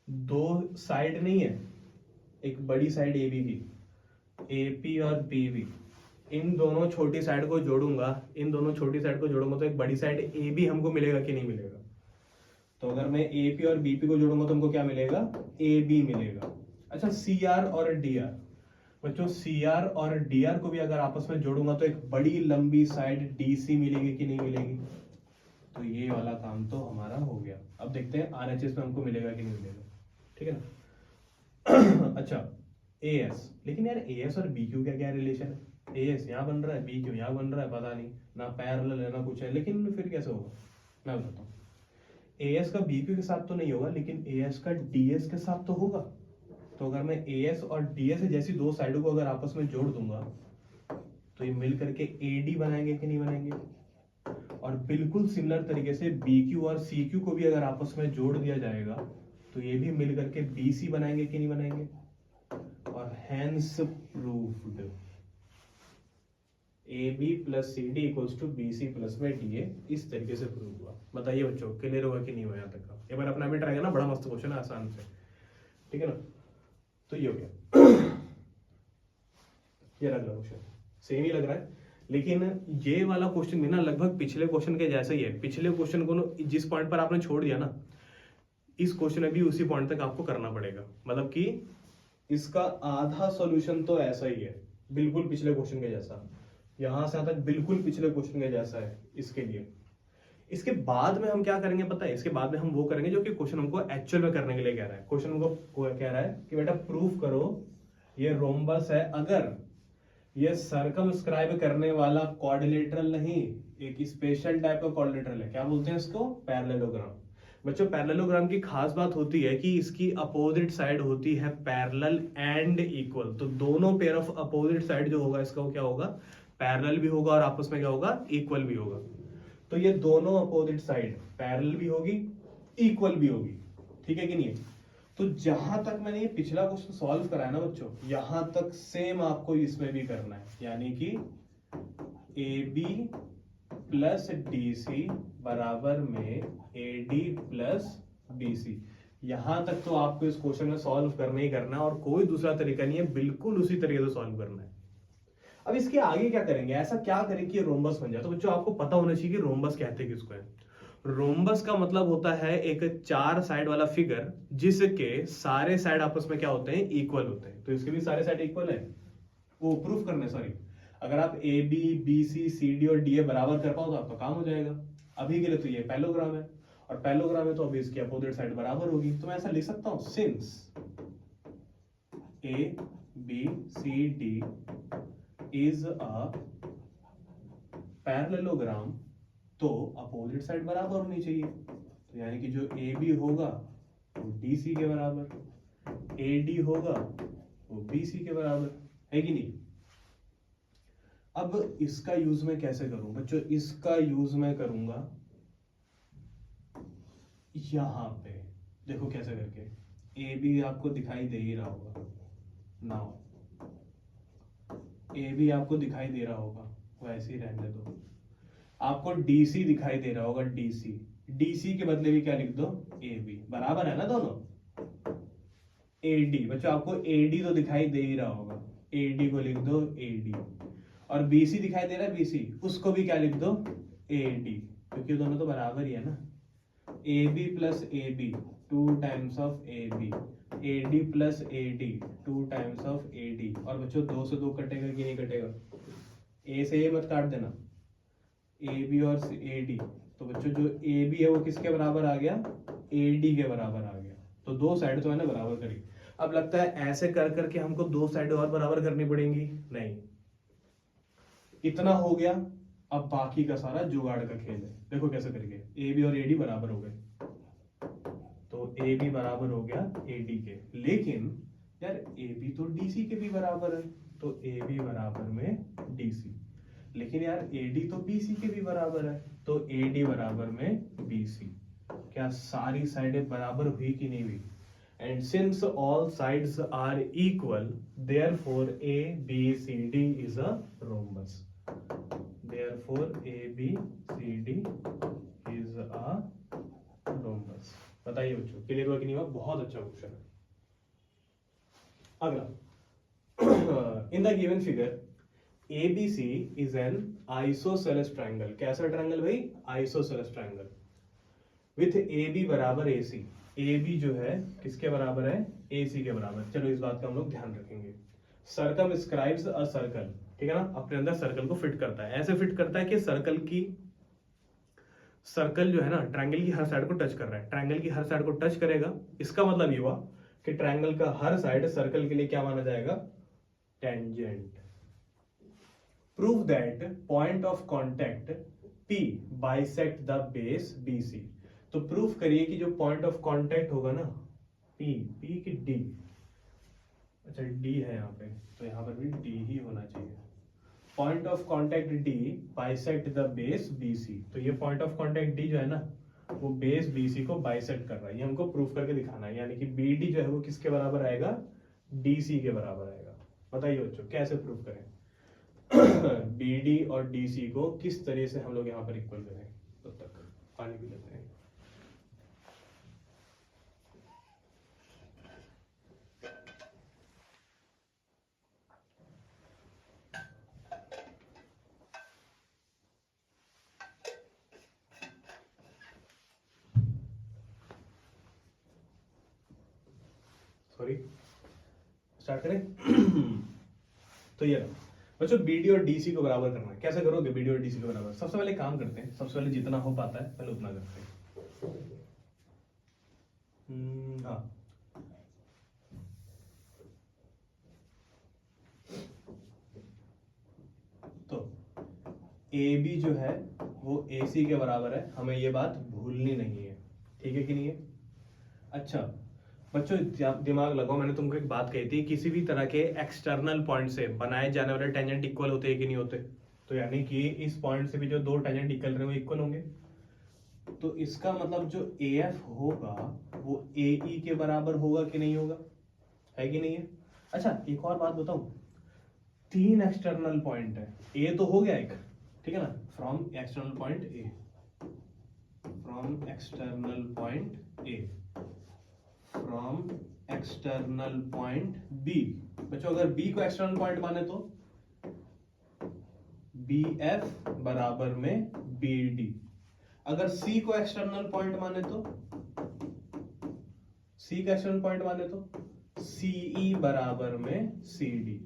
दो साइड नहीं है? एक बड़ी साइड AB की, AP और BB, इन दोनों छोटी साइड को जोड़ूंगा, इन दोनों छोटी साइड को जोड़ूंगा तो एक बड़ी साइड AB हमको मिलेगा कि नहीं मिलेगा? तो अगर मैं AP और BP को जोड़ूंगा तो हमको क्या मिलेगा? AB मिलेगा। अच्छा CR और DR, बच्चों CR और DR को भी अगर आपस में जोड़ूंगा तो एक बड़ी लंबी साइड DC मिलेगी कि नहीं मिलेगी? तो ये वाला काम तो हमारा हो गया। अब देखते हैं RHS में हमको मिलेगा कि नहीं मिलेगा, ठीक है ना। अच्छा AS, लेकिन यार AS और BQ का क्या रिलेशन है? AS यहाँ बन रहा है, BQ यहाँ बन रहा है, पता नहीं, ना पैरेलल है ना कुछ है, लेकिन फिर कैसे होगा? मैं बताता हूँ। AS का BQ के साथ तो नहीं होगा, लेकिन AS का DS के साथ तो होगा। तो अगर मैं AS और DS जैसी दो साइडों को अगर आपस में जोड़ दूंगा तो ये मिल करके AD बनाएंगे कि नहीं बनाएंगे? और बिल्कुल सिमिलर तरीके से BQ और CQ को भी अगर आपस में जोड़ दिया जाएगा तो ये भी मिल करके BC बनाएंगे कि नहीं बनाएंगे? और hence proved AB plus CD equals to BC plus में DA, इस तरीके से प्रूव हुआ। बताइए बच्चों, क्लियर होगा कि नहीं हुआ यहाँ तक का? एक बार अपना भी ट्राई करना, बड़ा मस्त क्वेश्चन है, आसान से, ठीक है ना। तो ये हो गया। ये अगला क्वेश्चन सेम ही लग रहा है, लेकिन ये वाला क्वेश्चन भी ना लगभग पिछले क्वेश्चन के जैसा ही है। पिछले क्वेश्चन को जिस पॉइंट पर आपने छोड़ दिया ना, इस क्वेश्चन में भी उसी पॉइंट तक आपको करना पड़ेगा। मतलब कि इसका आधा सॉल्यूशन तो ऐसा ही है, बिल्कुल पिछले क्वेश्चन के जैसा, यहां से तक बिल्कुल पिछले क्वेश्चन के जैसा है इसके लिए। इसके बाद में हम क्या करेंगे पता है? इसके बाद में हम वो करेंगे जो कि क्वेश्चन हमको एक्चुअल में करने के लिए कह रहा है। क्वेश्चन हमको कह रहा है कि बेटा प्रूफ करो ये रोम्बस है अगर ये सर्कमस्क्राइब करने वाला क्वाड्रिलेटरल नहीं, एक स्पेशल टाइप का क्वाड्रिलेटरल है। क्या बोलते हैं इसको? पैरेललोग्राम। बच्चों पैरेललोग्राम की खास बात होती है कि इसकी अपोजिट साइड होती है पैरेलल एंड इक्वल। तो दोनों पेयर ऑफ अपोजिट साइड जो होगा इसका वो क्या होगा? पैरेलल भी होगा और आपस में क्या होगा? इक्वल भी होगा। तो ये दोनों अपोजिट साइड पैरेलल भी होगी, इक्वल भी होगी, ठीक है कि नहीं? तो जहां तक मैंने ये पिछला क्वेश्चन सॉल्व कराया ना बच्चों, यहां तक सेम आपको इसमें भी करना है। यानी कि AB प्लस DC बराबर में AD प्लस BC, यहां तक तो आपको इस क्वेश्चन में सॉल्व करना ही करना है और कोई दूसरा तरीका नहीं है, बिल्कुल उसी तरीके से सॉल्व करना है। अब इसके आगे क्या करेंगे? ऐसा क्या करें कि रोम्बस बन जाए? तो बच्चों आपको पता होना चाहिए कि रोम्बस कहते किसको है। रोम्बस का मतलब होता है एक 4 साइड वाला फिगर जिसके सारे साइड आपस में क्या होते हैं? इक्वल होते हैं। तो इसके भी सारे साइड इक्वल है, वो प्रूफ करने, सॉरी, अगर आप AB BC CD और DA बराबर कर पाओ तो आपका काम हो जाएगा। अभी के लिए तो ये पैरेललोग्राम है और पैरेललोग्राम है तो अभी इसकी अपोजिट साइड बराबर होगी। तो मैं ऐसा लिख सकता हूं, since ABCD is a parallelogram तो अपोजिट साइड बराबर होनी चाहिए। तो यानी कि जो ए बी होगा वो डी सी के बराबर, ए डी होगा वो बी सी के बराबर, है कि नहीं। अब इसका यूज मैं कैसे करूं बच्चों, इसका यूज मैं करूंगा यहां पे, देखो कैसे करके, ए बी आपको दिखाई दे ही रहा होगा, नाउ ए बी आपको दिखाई दे रहा होगा, वैसे ही रहने दो, आपको डीसी दिखाई दे रहा होगा, डीसी, डीसी के बदले भी क्या लिख दो, ए बी, बराबर है ना दोनों। एडी बच्चों आपको एडी तो दिखाई दे ही रहा होगा, एडी को लिख दो एडी, और बीसी दिखाई दे रहा है बीसी, उसको भी क्या लिख दो, एडी, क्योंकि दोनों तो बराबर ही है ना। A B plus A B 2 times of A B, A D plus A D 2 times of A D, और बच्चों 2 से 2 कटेगा कि नहीं कटेगा, ए से ए मत काट देना, ए बी और ए डी, तो बच्चों जो ए बी है वो किसके बराबर आ गया, ए डी के बराबर आ गया, तो दो साइड तो है ना बराबर करी। अब लगता है ऐसे कर करके हमको दो साइड और बराबर करनी पड़ेंगी, नहीं, इतना हो गया, अब बाकी का सारा जुगाड़ का खेल है, देखो कैसे करके, ए बी और ए डी बराबर हो गए, तो ए बी बराबर हो गया ए डी के, लेकिन यार ए बी तो डी सी के भी बराबर है, तो ए बी बराबर में डी सी, लेकिन यार ए डी तो बी सी के भी बराबर है, तो ए डी बराबर में बी सी, क्या सारी साइडें बराबर हुई कि नहीं हुई, and since all sides are equal therefore A B C D is a rhombus, therefore A B C D is a rhombus. बताइए बच्चों क्लियर हुआ कि नहीं हुआ, बहुत अच्छा क्वेश्चन है। अगला, इन the given figure ABC is an isosceles triangle, कैसा ट्रायंगल भाई, isosceles triangle, with AB बराबर AC, AB जो है किसके बराबर है, AC के बराबर, चलो इस बात का हम लोग ध्यान रखेंगे। Circumscribes a circle, ठीक है ना, अपने अंदर सर्कल को फिट करता है, ऐसे फिट करता है कि सर्कल जो है ना ट्रायंगल की हर साइड को टच कर रहा है, ट्रायंगल की हर साइड को टच करेगा, इसका मतलब ये हुआ कि ट्रायंगल का हर साइड सर्कल के लिए क्या माना जाएगा, tangent. Prove that point of contact P bisect the base BC, तो प्रूफ करिए कि जो पॉइंट ऑफ कांटेक्ट होगा ना P की D, अच्छा D है यहाँ पे, तो यहाँ पर भी D ही होना चाहिए, point of contact D bisect the base BC, तो ये पॉइंट ऑफ कांटेक्ट D जो है ना वो बेस BC को बाइसेक्ट कर रहा है, ये हमको प्रूफ करके दिखाना है, यानी कि BD जो है वो किसके बराबर आएगा, DC के बराबर आएगा। बताइए बच्चों कैसे प्रूफ करें BD और DC को किस तरह से हम लोग यहाँ पर इक्वल करें, तब तक पानी पी लेते हैं। सॉरी, स्टार्ट करें तो ये बच्चों BD और DC को बराबर करना है, कैसे करोगे BD और DC को बराबर, सबसे पहले काम करते हैं, सबसे पहले जितना हो पाता है पहले उतना करते हैं। हाँ, तो AB जो है वो AC के बराबर है, हमें ये बात भूलनी नहीं है, ठीक है कि नहीं है। अच्छा बच्चों दिमाग लगाओ, मैंने तुमको एक बात कही थी, किसी भी तरह के एक्सटर्नल पॉइंट से बनाए जाने वाले टेंजेंट इक्वल होते हैं कि नहीं होते, तो यानी कि इस पॉइंट से भी जो दो टेंजेंट निकल रहे हैं वो इक्वल होंगे, तो इसका मतलब जो AF होगा वो AE के बराबर होगा कि नहीं होगा, है कि नहीं है। अच्छा एक और बात बताऊं, 3 एक्सटर्नल पॉइंट है, A तो हो गया एक, ठीक है ना, from external point A, from external point A, from external point B, बच्चों अगर B को एक्सटर्नल पॉइंट माने तो BF बराबर में BD, अगर C को एक्सटर्नल पॉइंट माने तो C का एक्सटर्नल पॉइंट माने तो CE बराबर में CD।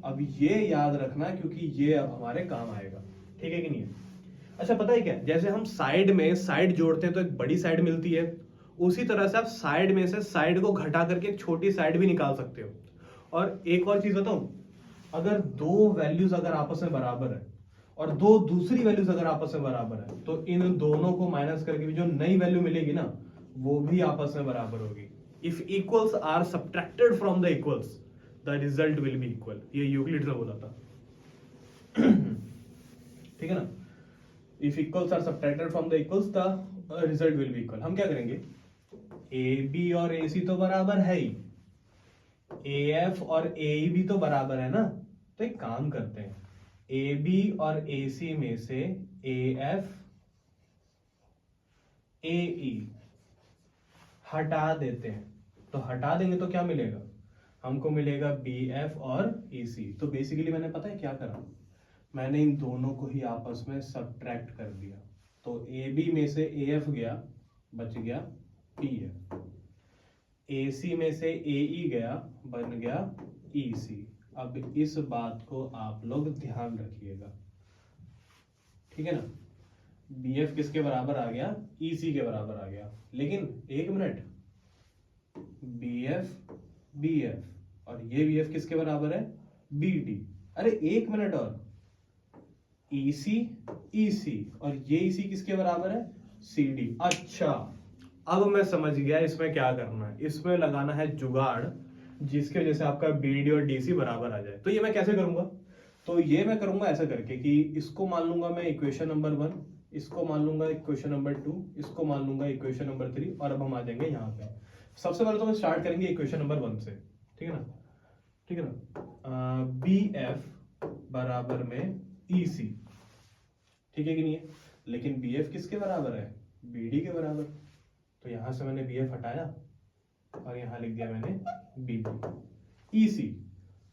अब ये याद रखना क्योंकि ये अब हमारे काम आएगा, ठीक है कि नहीं है। अच्छा पता है क्या, जैसे हम साइड में साइड जोड़ते हैं तो एक बड़ी साइड मिलती है, उसी तरह से आप साइड में से साइड को घटा करके एक छोटी साइड भी निकाल सकते हो। और एक और चीज बताऊं, अगर दो वैल्यूज अगर आपस में बराबर है और दो दूसरी वैल्यूज अगर आपस में बराबर है, तो इन दोनों को माइनस करके भी जो नई वैल्यू मिलेगी ना वो भी आपस में बराबर होगी। If equals are subtracted from the equals the result will be equal, ये यूक्लिड ने बोला था। ठीक है ना, if equals are subtracted from the equals the result will be equal. हम क्या करेंगे, ए बी और ए सी तो बराबर है ही, ए एफ और ए ई भी तो बराबर है ना, तो एक काम करते हैं, ए बी और ए सी में से ए एफ ए ई हटा देते हैं, तो हटा देंगे तो क्या मिलेगा, हमको मिलेगा बी एफ और ई सी। तो बेसिकली मैंने पता है क्या करा, मैंने इन दोनों को ही आपस में सब्ट्रैक्ट कर दिया, तो ए बी में से ए एफ गया, बच गया पी एफ, ए सी में से ए ई गया, बन गया ई सी। अब इस बात को आप लोग ध्यान रखिएगा, ठीक है ना, बी एफ किसके बराबर आ गया, ई सी के बराबर आ गया, लेकिन एक मिनट, बी एफ और ये बी एफ किसके बराबर है, बी डी, अरे एक मिनट, और ई सी और ये ई सी किसके बराबर है, सी डी। अच्छा, अब मैं समझ गया इसमें क्या करना है, इसमें लगाना है जुगाड़ जिसकी वजह से आपका बी डी और डी सी बराबर आ जाए। तो ये मैं कैसे करूंगा, तो ये मैं करूंगा ऐसा करके कि इसको मान लूंगा मैं इक्वेशन नंबर 1, इसको मान लूंगा इक्वेशन नंबर 2, इसको मान लूंगा इक्वेशन नंबर 3, और अब हम आ जाएंगे यहाँ पे। सबसे पहले तो हम स्टार्ट करेंगे इक्वेशन नंबर 1 से, ठीक है ना, ठीक है ना, बी एफ बराबर में ई सी, ठीक है कि नहीं है, लेकिन बी एफ किसके बराबर है, बी डी के बराबर, तो यहां से मैंने बी एफ हटाया और यहां लिख दिया मैंने बी डी। ई सी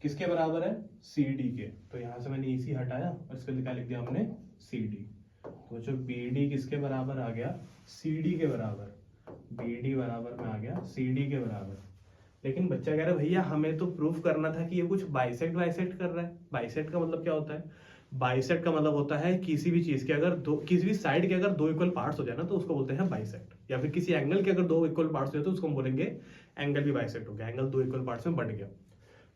किसके बराबर है, सी डी के, तो यहां से मैंने ई सी हटाया और इसके क्या लिख दिया हमने, सी डी। तो जो बी डी किसके बराबर आ गया, सी डी के बराबर, बी डी बराबर में आ गया सी डी के बराबर। लेकिन बच्चा कह रहा है भैया हमें तो प्रूफ करना था कि ये कुछ बाइसेक्ट बाइसेक्ट कर रहा है। बाइसेक्ट का मतलब क्या होता है, बाइसेक्ट का मतलब होता है किसी भी चीज के अगर दो, किसी भी साइड के अगर दो इक्वल पार्ट्स हो जाए ना तो उसको बोलते हैं बाइसेक्ट, या फिर किसी एंगल के अगर दो इक्वल पार्ट्स हो जाए तो उसको हम बोलेंगे एंगल भी बाइसेक्ट हो गया, एंगल दो इक्वल पार्ट्स में बट गया।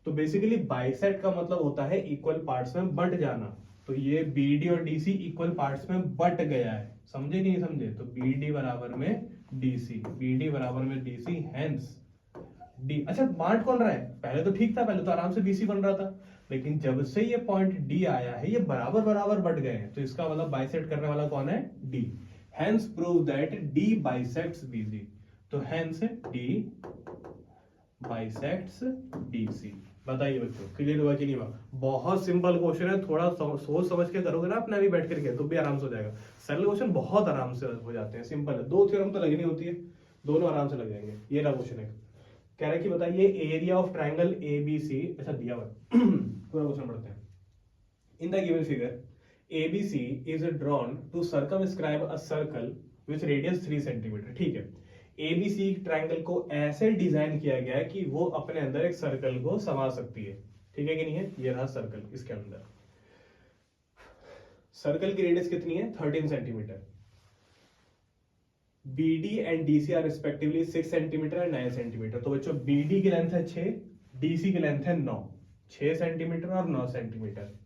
तो बेसिकली बाइसेक्ट का मतलब होता है इक्वल पार्ट्स में बट जाना। तो ये बी डी और डी सी इक्वल पार्ट्स में बट गया है, समझे कि नहीं समझे, तो बी डी बराबर में डी सी, बी डी बराबर में डी सी, हेंस डी। अच्छा, बांट कौन रहा है, पहले तो ठीक था, पहले तो आराम से बीसी बन रहा था, लेकिन जब से ये पॉइंट डी आया है ये बराबर बराबर बढ़ गए हैं, तो इसका मतलब बाइसेक्ट करने वाला कौन है, D. Hence prove that D bisects BC, तो हेंस डी बाइसेक्ट्स बीसी। बताइए बच्चों, क्लियर हुआ कि नहीं हुआ। बहुत सिंपल क्वेश्चन है, थोड़ा सोच समझ के करोगे ना अपने अभी बैठ करके तो भी आराम से हो जाएगा। सरल क्वेश्चन बहुत आराम से हो जाते हैं, सिंपल है, दो थ्योरम तो लगनी होती है, दोनों आराम से लग जाएंगे। ये रहा क्वेश्चन है, कह रहा है कि बताइए area of triangle A B C, अच्छा दिया हुआ पूरा क्वेश्चन पढ़ते हैं। In the given figure ABC is drawn to circumscribe a circle with radius 3 centimetre. ठीक है, ABC ट्राइंगल को ऐसे डिजाइन किया गया है कि वो अपने अंदर एक सर्कल को समा सकती है, ठीक है कि नहीं है। ये रहा सर्कल, इसके अंदर सर्कल की रेडियस कितनी है, 13 centimetre. BD and DC are respectively 6 centimetre and 9 centimetre. तो बच्चों BD की लेंथ है 6, DC की लेंथ है 9, 6 सेंटीमीटर और 9 सेंटीमीटर।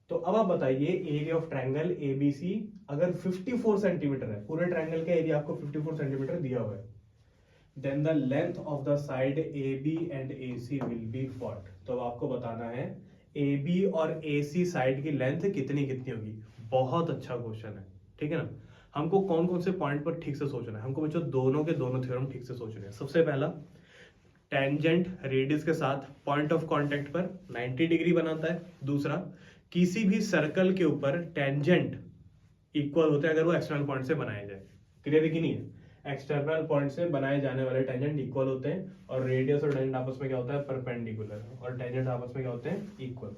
तो अब आप बताइए एरिया ऑफ ट्रायंगल ABC अगर 54 सेंटीमीटर है, पूरे ट्रायंगल का एरिया आपको 54 सेंटीमीटर दिया हुआ है, then the length of the side AB and AC will be what. तो अब आपको बताना है AB और AC साइड की लेंथ कितनी कितनी होगी। बहुत अच्छा क्वेश्चन है, ठीक है ना। हमको कौन कौन से पॉइंट पर ठीक से सोचना है, हमको बच्चों दोनों के दोनों थ्योरम ठीक से सोचने हैं। सबसे पहला, टेंजेंट रेडियस के साथ पॉइंट ऑफ कांटेक्ट पर 90 डिग्री बनाता है। दूसरा, किसी भी सर्कल के ऊपर टेंजेंट इक्वल होते हैं अगर वो एक्सटर्नल पॉइंट से बनाया जाए। क्लियर है कि नहीं है, एक्सटर्नल पॉइंट से बनाए जाने वाले टेंजेंट इक्वल होते हैं, और रेडियस और टेंजेंट आपस में क्या होता है, परपेंडिकुलर, और टेंजेंट आपस में क्या होते हैं, इक्वल।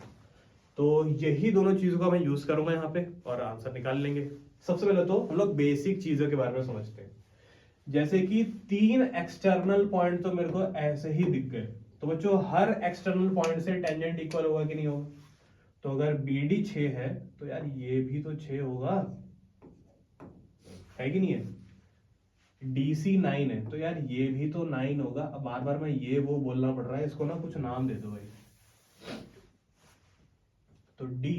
तो यही दोनों चीजों का मैं यूज करूंगा यहाँ पे और आंसर निकाल लेंगे। सबसे पहले तो हम लोग बेसिक चीजों के बारे में समझते हैं, जैसे कि 3 एक्सटर्नल पॉइंट तो मेरे को ऐसे ही दिख गए। तो बच्चों हर एक्सटर्नल पॉइंट से टेंजेंट इक्वल होगा कि नहीं होगा। तो अगर BD 6 है तो यार ये भी तो 6 होगा, है कि नहीं है। DC 9 है तो यार ये भी तो 9 होगा। अब बार बार मैं ये वो बोलना पड़ रहा है, इसको ना कुछ नाम दे दो भाई। तो D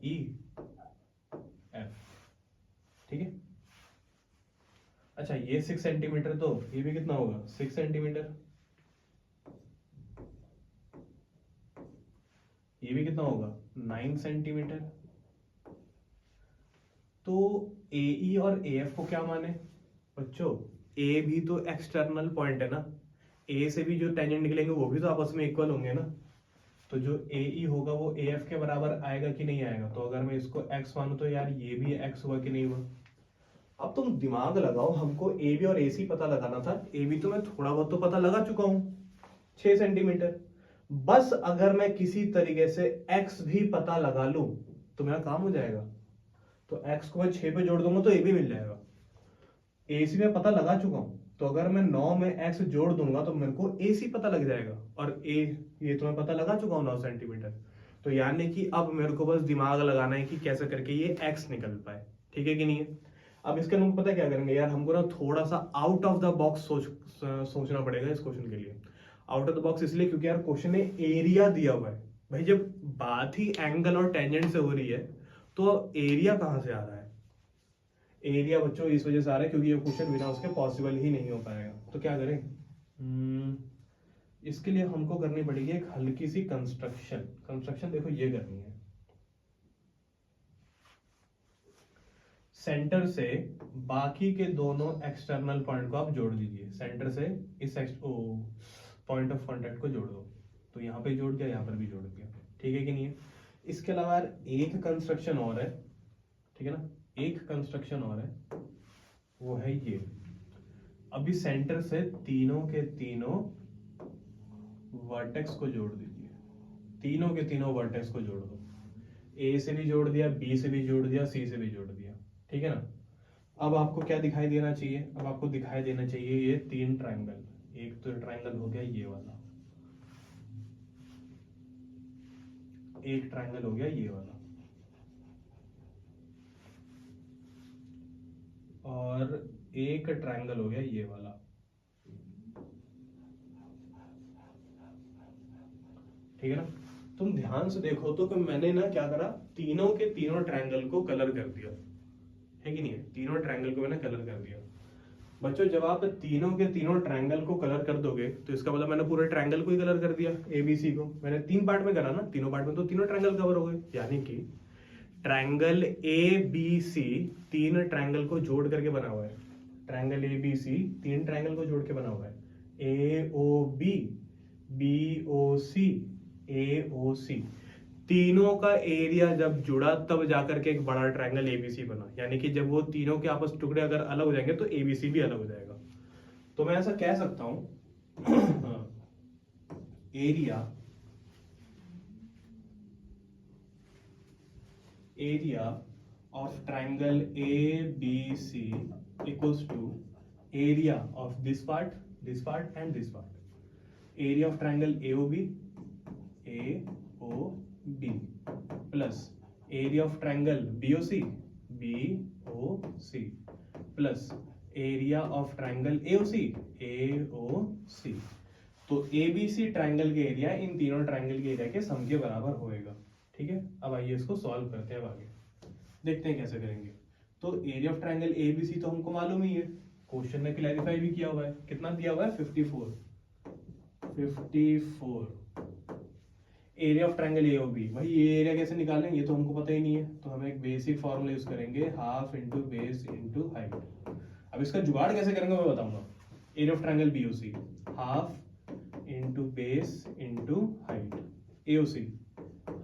E F, ठीक है। अच्छा ये 6 सेंटीमीटर, तो ये भी कितना होगा 6 सेंटीमीटर, ये भी कितना होगा 9 सेंटीमीटर। तो AE और AF को क्या माने बच्चों, A भी तो एक्सटर्नल पॉइंट है ना, A से भी जो टेंजेंट निकलेंगे वो भी तो आपस में इक्वल होंगे ना, तो जो AE होगा वो AF के बराबर आएगा कि नहीं आएगा। तो अगर मैं इसको x मानूं तो यार ये भी x हुआ कि नहीं हुआ। अब तुम दिमाग लगाओ, हमको AB और AC पता लगाना था, AB तो मैं थोड़ा बहुत तो पता लगा चुका हूं 6 सेंटीमीटर, बस अगर मैं किसी तरीके से x भी पता लगा लूं तो मेरा काम हो जाएगा। तो x को मैं 6 पे जोड़ दूंगा तो A भी मिल जाएगा। AC में पता लगा चुका हूं, तो अगर मैं 9 में x जोड़ दूंगा तो मेरे को AC पता लग जाएगा, और A ये तो मैं पता लगा चुका हूं 9 सेंटीमीटर। तो यानी कि अब मेरे को बस दिमाग लगाना है कि कैसे करके ये x निकल पाए, ठीक है कि नहीं है। अब इसके हम पता क्या करेंगे यार, हमको ना थोड़ा सा आउट ऑफ द बॉक्स सोचना पड़ेगा इस क्वेश्चन के लिए। आउट ऑफ द बॉक्स इसलिए क्योंकि यार क्वेश्चन में एरिया दिया हुआ है भाई, जब बात ही एंगल और टेंजेंट से हो रही है तो एरिया कहां से आ रहा है। एरिया बच्चों इस वजह से आ रहा है क्योंकि ये क्वेश्चन बिना उसके पॉसिबल ही नहीं हो पाएगा। तो क्या करें, इसके लिए हमको करनी पड़ेगी एक हल्की सी कंस्ट्रक्शन देखो ये करनी है। सेंटर से बाकी के दोनों एक्सटर्नल पॉइंट को आप जोड़ दीजिए, सेंटर से इस पॉइंट ऑफ कांटेक्ट को जोड़ दो, तो यहाँ पे जोड़ दिया, यहाँ पर भी जोड़ दिया, ठीक है कि नहीं है। इसके अलावा एक कंस्ट्रक्शन और है, ठीक है ना, एक कंस्ट्रक्शन और है, वो है ये। अभी सेंटर से तीनों के तीनों वर्टेक्स को जोड़ दीजिए, तीनों के तीनों वर्टेक्स को जोड़ दो, A से भी जोड़ दिया, B से भी जोड़ दिया, C से भी जोड़ दिया, ठीक है ना। अब आपको क्या दिखाई देना चाहिए, अब आपको दिखाई देना चाहिए ये 3 ट्रायंगल, एक तो ट्रायंगल हो गया ये वाला, एक ट्रायंगल हो गया ये वाला, और एक ट्रायंगल हो गया ये वाला, ठीक है ना। तुम ध्यान से देखो तो कि मैंने ना क्या करा, तीनों के तीनों ट्रायंगल को कलर कर दिया, है कि नहीं है, तीनों ट्रायंगल को मैंने कलर कर दिया। बच्चों जब आप तीनों के तीनों ट्रायंगल को कलर कर दोगे तो इसका मतलब मैंने पूरे ट्रायंगल को ही कलर कर दिया, ABC को मैंने 3 पार्ट में करा ना, तीनों पार्ट में तो तीनों ट्रायंगल कवर हो गए। यानी कि ट्रायंगल ABC 3 ट्रायंगल को जोड़ करके बना हुआ है, ट्रायंगल ABC 3 ट्रायंगल को जोड़ के बना हुआ है, AOB BOC AOC, तीनों का एरिया जब जुड़ा तब जाकर के एक बड़ा ट्रायंगल ABC बना। यानी कि जब वो तीनों के आपस टुकड़े अगर अलग हो जाएंगे तो ABC भी अलग हो जाएगा। तो मैं ऐसा कह सकता हूं area of triangle ABC equals to area of this part and this part, area of triangle AOB plus area of triangle BOC plus area of triangle AOC। तो ABC ट्रायंगल के एरिया इन तीनों ट्रायंगल के area के सम के बराबर होएगा, ठीक है। अब आइए इसको सॉल्व करते हैं, आगे देखते हैं कैसे करेंगे। तो एरिया ऑफ ट्रायंगल ABC तो हमको मालूम ही है, क्वेश्चन में क्लैरिफाई भी किया हुआ है, कितना दिया हुआ है 54। एरिया ऑफ ट्रायंगल AOB, भाई ये एरिया कैसे निकालें ये तो हमको पता ही नहीं है, तो हम एक बेसिक फॉर्मूला यूज करेंगे, half into base into height. अब इसका जुगाड़ कैसे करेंगे मैं बताऊंगा। Area of triangle BOC half into base into height, AOC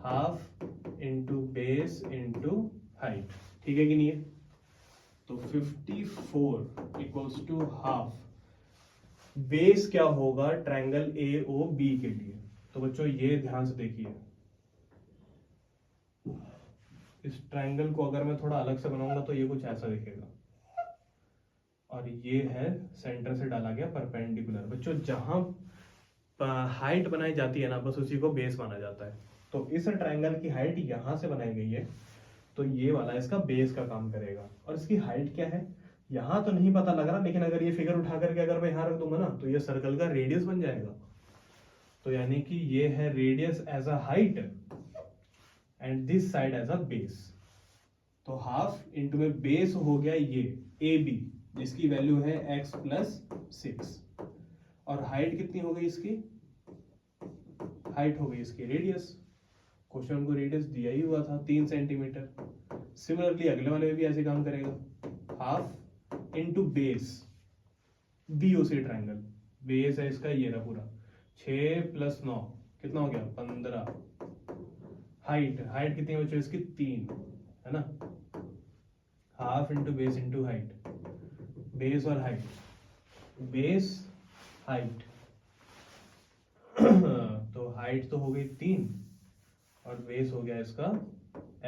half into base into height, ठीक है कि नहीं है। तो 54 इक्वल्स टू हाफ, बेस क्या होगा ट्रायंगल AOB के लिए। तो बच्चों ये ध्यान से देखिए, इस ट्रायंगल को अगर मैं थोड़ा अलग से बनाऊंगा तो ये कुछ ऐसा दिखेगा, और ये है सेंटर से डाला गया परपेंडिकुलर। बच्चों जहां हाइट बनाई जाती है ना बस उसी को बेस माना जाता है। तो इस ट्रायंगल की हाइट यहां से बनाई गई है, तो ये वाला इसका बेस का काम करेगा। और इसकी हाइट क्या है यहां तो नहीं पता लग रहा, लेकिन अगर ये फिगर उठा करके अगर मैं यहां रख दूंगा ना तो ये सर्कल का रेडियस बन जाएगा। तो यानी कि ये है radius as a height and this side as a base. तो हाफ इंटू में बेस हो गया ये AB, जिसकी वैल्यू है x प्लस 6, और हाइट कितनी हो गई इसकी, हाइट हो गई इसकी रेडियस, क्वेश्चन को रेडियस दिया ही हुआ था 3 सेंटीमीटर। सिमिलरली अगले वाले में भी ऐसे काम करेगा, half into base, BOC triangle, base है इसका ये रहा पूरा, 6 प्लस 9 कितना हो गया 15, हाइट, हाइट कितनी बची इसकी 3 है ना, half into base into height, base और हाइट, बेस हाइट तो हाइट तो हो गई 3 और बेस हो गया इसका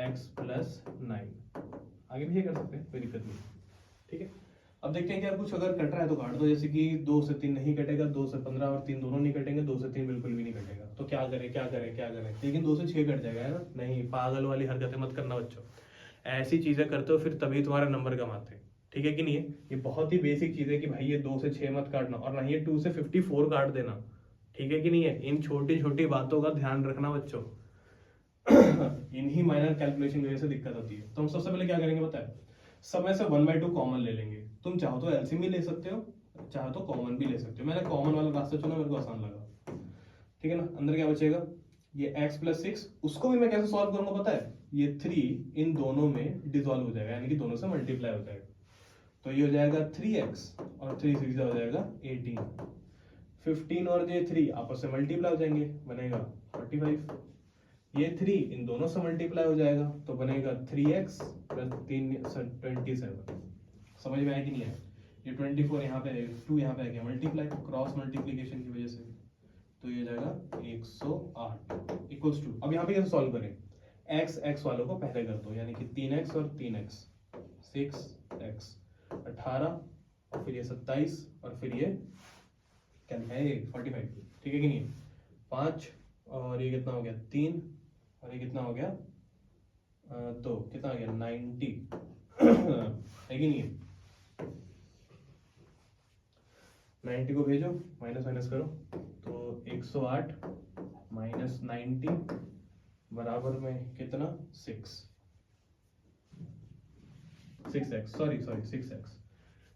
x प्लस 9, आगे भी ये कर सकते हैं कोई दिक्कत नहीं, ठीक है। अब देखते हैं कि यार कुछ अगर कट रहा है तो काट दो, जैसे कि 2 से 3 नहीं कटेगा, 2 से 15 और 3 दोनों नहीं कटेंगे, 2 से 3 बिल्कुल भी नहीं कटेगा, तो क्या करें क्या करें क्या करें, लेकिन 2 से 6 कट जाएगा है ना, नहीं पागल वाली हरकतें मत करना बच्चों, ऐसी चीजें करते हो फिर तभी तुम्हारा नंबर कम आते हैं, ठीक है कि नहीं है। ये बहुत ही बेसिक चीज है कि भाई ये 2 से 6 मत काटना, और ना ये 2 से 54 काट देना, ठीक है कि नहीं है। इन छोटी छोटी बातों का ध्यान रखना बच्चों इन्हीं माइनर कैलकुलेशन की वजह से दिक्कत होती है। तो हम सबसे पहले क्या करेंगे पता है, सब में से 1/2 कॉमन ले लेंगे, तुम चाहो तो एलसीएम भी ले सकते हो, चाहो तो कॉमन भी ले सकते हो, मैंने कॉमन वाला रास्ता चुना, मेरे को आसान लगा, ठीक है ना। अंदर क्या बचेगा, ये x प्लस 6, उसको भी मैं कैसे सॉल्व करूंगा पता है, ये 3 इन दोनों में डिसॉल्व हो जाएगा, यानी कि दोनों से मल्टीप्लाई हो जाएगा, तो ये हो जाएगा 3x और 3 6 हो जाएगा 18, 15 और ये 3 आपस में मल्टीप्लाई हो जाएंगे, बनेगा 45, ये 3 इन दोनों से मल्टीप्लाई हो जाएगा तो बनेगा 3x प्लस 27, समझ में आया कि नहीं है। ये 24 यहाँ पे है, 2 यहाँ पे आ गया मल्टीप्लाई, क्रॉस मल्टीप्लीकेशन की वजह से, तो ये जाएगा 108 इक्वल्स टू, अब यहाँ पे कैसे सॉल्व करें, x वालों को पहले कर दो, यानी कि 3x और 3x, 6x 18 और फिर ये 27 और फिर ये क्या लिखा है 45, ठीक है कि नहीं, 5 और ये कितना हो गया 3 और ये कितना हो गया तो कितना हो गया 90 है कि नहीं है। 90 को भेजो, माइनस माइनस करो, तो 108 माइनस 90 बराबर में कितना 6x, सॉरी 6x,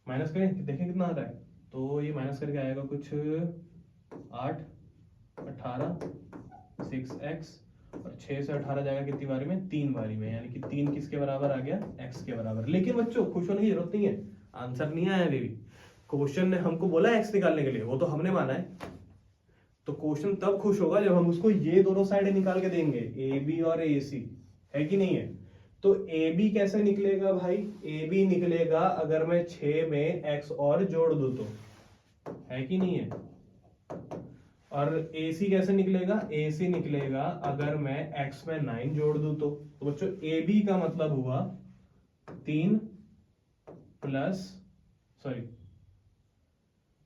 माइनस करें देखें कितना आ रहा है, तो ये माइनस करके आएगा कुछ 8 18 6x और 6 से 18 जाएगा कितनी बारी में 3 बारी में, यानी कि 3 किसके बराबर आ गया x के बराबर। लेकिन बच्चों खुश होने की जरूरत नहीं है, आंसर नहीं आया अभी भी, क्वेश्चन ने हमको बोला x निकालने के लिए, वो तो हमने माना है, तो क्वेश्चन तब खुश होगा जब हम उसको ये दोनों साइड निकाल के देंगे, ए बी और ए सी, है कि नहीं है। तो ए बी कैसे निकलेगा भाई, ए बी निकलेगा अगर मैं 6 में x और जोड़ दूं तो, है कि नहीं है। और AC कैसे निकलेगा, AC निकलेगा अगर मैं x में 9 जोड़ दूं तो बच्चों AB का मतलब हुआ 3 प्लस सॉरी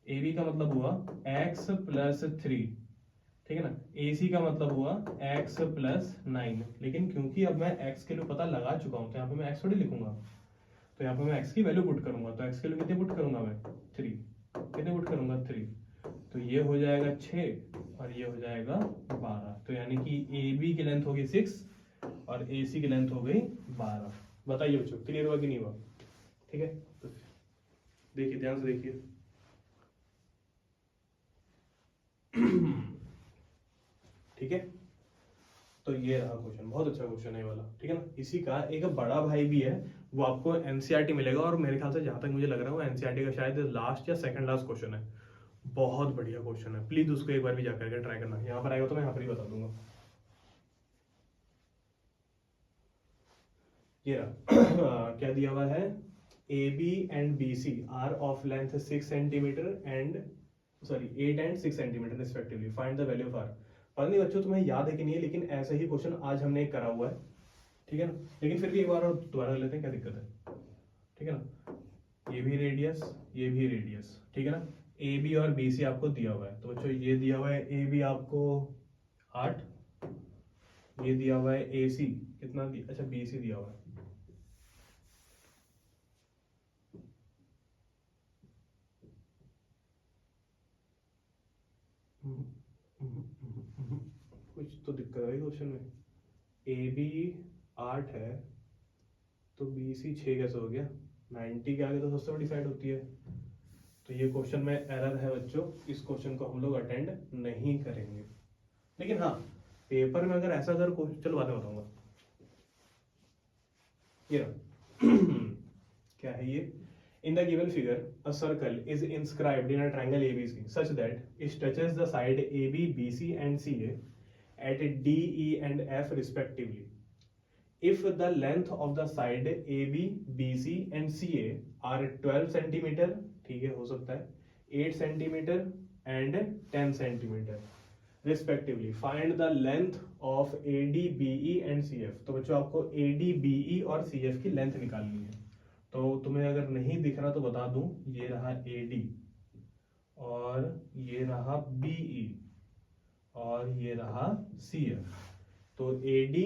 AB का मतलब हुआ x प्लस 3, ठीक है ना, AC का मतलब हुआ x प्लस 9, लेकिन क्योंकि अब मैं x के लिए पता लगा चुका हूं तो यहाँ पे मैं x थोड़ी लिखूंगा, तो यहाँ पे मैं x की वैल्यू पुट करूंगा, तो x के लिए कितने पुट करूंगा मैं 3, कितने पुट करूंगा 3, तो ये हो जाएगा 6 और ये हो जाएगा 12, तो यानी कि AB की लेंथ होगी 6 और AC की लेंथ हो गई 12। बताइए बच्चों क्लियर हुआ कि नहीं हुआ, ठीक है। तो देखिए ध्यान से देखिए ठीक है, तो ये रहा क्वेश्चन, बहुत अच्छा क्वेश्चन है ये वाला, ठीक है ना। इसी का एक बड़ा भाई भी है, वो आपको एनसीईआरटी मिलेगा, और मेरे ख्याल से जहां तक मुझे लग रहा है वो एनसीईआरटी का शायद लास्ट या सेकंड लास्ट क्वेश्चन है, बहुत बढ़िया क्वेश्चन है, प्लीज उसको एक बार भी जाकर के ट्राई करना, यहाँ पर आएगा तो मैं यहाँ पर ही बता दूंगा। ये रहा क्या दिया हुआ है, A B and B C are of length 6 centimetre and 8 and 6 centimetre respectively, find the value of R. पता नहीं बच्चों तुम्हें याद है कि नहीं है, लेकिन ऐसा ही क्वेश्चन आज हमने एक करा हुआ है, ठीक है ना, लेकिन फिर भी एक बार और दोबारा लेते हैं, क्या दिक्कत है, ठीक है ना। ये भी रेडियस ये भी रेडियस, ठीक है ना, ए बी और बी सी आपको दिया हुआ है, तो बच्चों ये दिया हुआ है ए बी आपको 8, ये दिया हुआ है ए सी कितना दिया, अच्छा बी सी दिया हुआ है, कुछ तो दिक्कत है क्वेश्चन में, ए बी 8 है तो बी सी 6 कैसे हो गया, 90 के आगे तो सबसे बड़ी साइड होती है। तो ये क्वेश्चन में एरर है बच्चों, इस क्वेश्चन को हम लोग अटेंड नहीं करेंगे। लेकिन हाँ, पेपर में अगर ऐसा अगर क्वेश्चन, चलो बाद में बताऊंगा। ये क्या है ये? इन the given figure a circle is inscribed in a triangle ABC such that it touches the side AB, BC and CA at D, E and F respectively. If the length of the side AB, BC and CA are 12 centimeter, ठीक है, हो सकता है 8 centimeter and 10 centimeter respectively, find the length of AD, BE and CF। तो बच्चों आपको AD, BE और CF की लेंथ निकालनी है। तो तुम्हें अगर नहीं दिख रहा तो बता दूं, ये रहा AD और ये रहा BE और ये रहा CF। तो AD,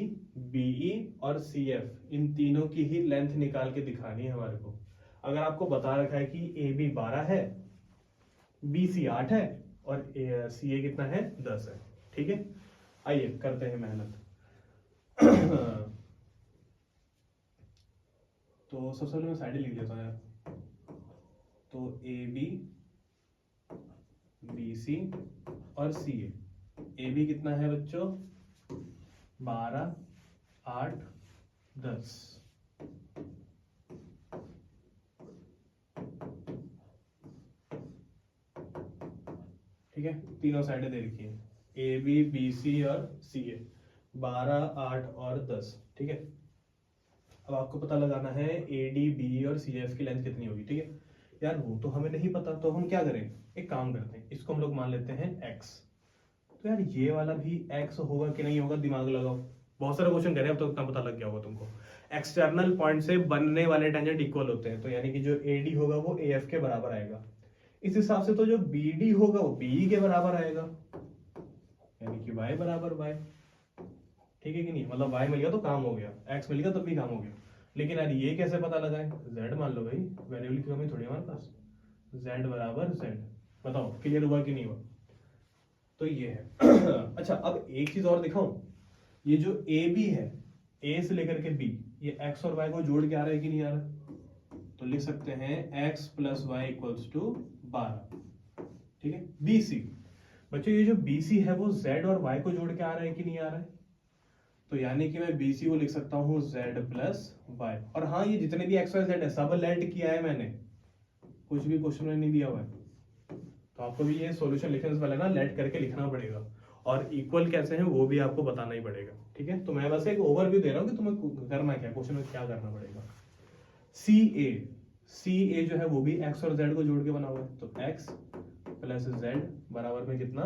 BE और CF इन तीनों की ही लेंथ निकाल के दिखानी है हमारे को। अगर आपको बता रखा है कि AB 12 है, BC 8 है और CA कितना है 10 है, ठीक है। आइए करते हैं मेहनत। तो सबसे पहले मैं साइड लिख देता हूँ यार। तो AB, BC और CA। AB कितना है बच्चों? 12, 8, 10। ठीक है, तीनों साइडें दे रखी है, AB, BC और CA, 12, 8 और 10। ठीक है, अब आपको पता लगाना है AD, BE और CF की लेंथ कितनी होगी। ठीक है यार, वो तो हमें नहीं पता, तो हम क्या करें, एक काम करते हैं, इसको हम लोग मान लेते हैं x। तो यार ये वाला भी x होगा कि नहीं होगा, दिमाग लगाओ। बहुत सारे क्वेश्चन करे, अब तो इतना पता लग गया होगा तुमको। एक्सटर्नल पॉइंट से बनने वाले टेंजेंट इक्वल होते हैं, तो यानी कि जो AD होगा वो AF के बराबर आएगा। इस हिसाब से तो जो BD होगा वो BE के बराबर आएगा, यानी कि y बराबर y। ठीक है कि नहीं, मतलब y मिल गया तो काम हो गया, x मिल गया तब भी काम हो गया। लेकिन यार ये कैसे पता लगाएं? z मान लो भाई, वेरिएबल की कमी थोड़ी हमारे पास। z बराबर z, बताओ क्लियर हुआ कि नहीं हुआ? तो ये है। अच्छा, अब एक चीज और दिखाऊं, ये जो AB है, A से लेकर के B, ये x और y को जोड़ के आ रहा है कि नहीं आ रहा? तो लिख सकते हैं x plus Y equals to 12। ठीक है, BC बच्चों, ये जो BC है वो z और y को जोड़ के आ रहा है कि नहीं आ रहा है? तो यानी कि मैं BC को लिख सकता हूँ z प्लस y। और हाँ, ये जितने भी x y z है सब लेट किया है मैंने, कुछ भी क्वेश्चन में नहीं दिया हुआ है। तो आपको भी ये सॉल्यूशन लिखने से पहले ना लेट करके लिखना पड़ेगा, और इक्वल कैसे हैं वो भी आपको बताना ही पड़ेगा। ठीक है, तो मैं बस एक ओवरव्यू दे रहा हूँ कि तुम्हें करना क्या, क्वेश्चन में क्या करना पड़ेगा। CA जो है वो भी x और z को जोड़ के बना हुआ है, तो x प्लस z बराबर में कितना,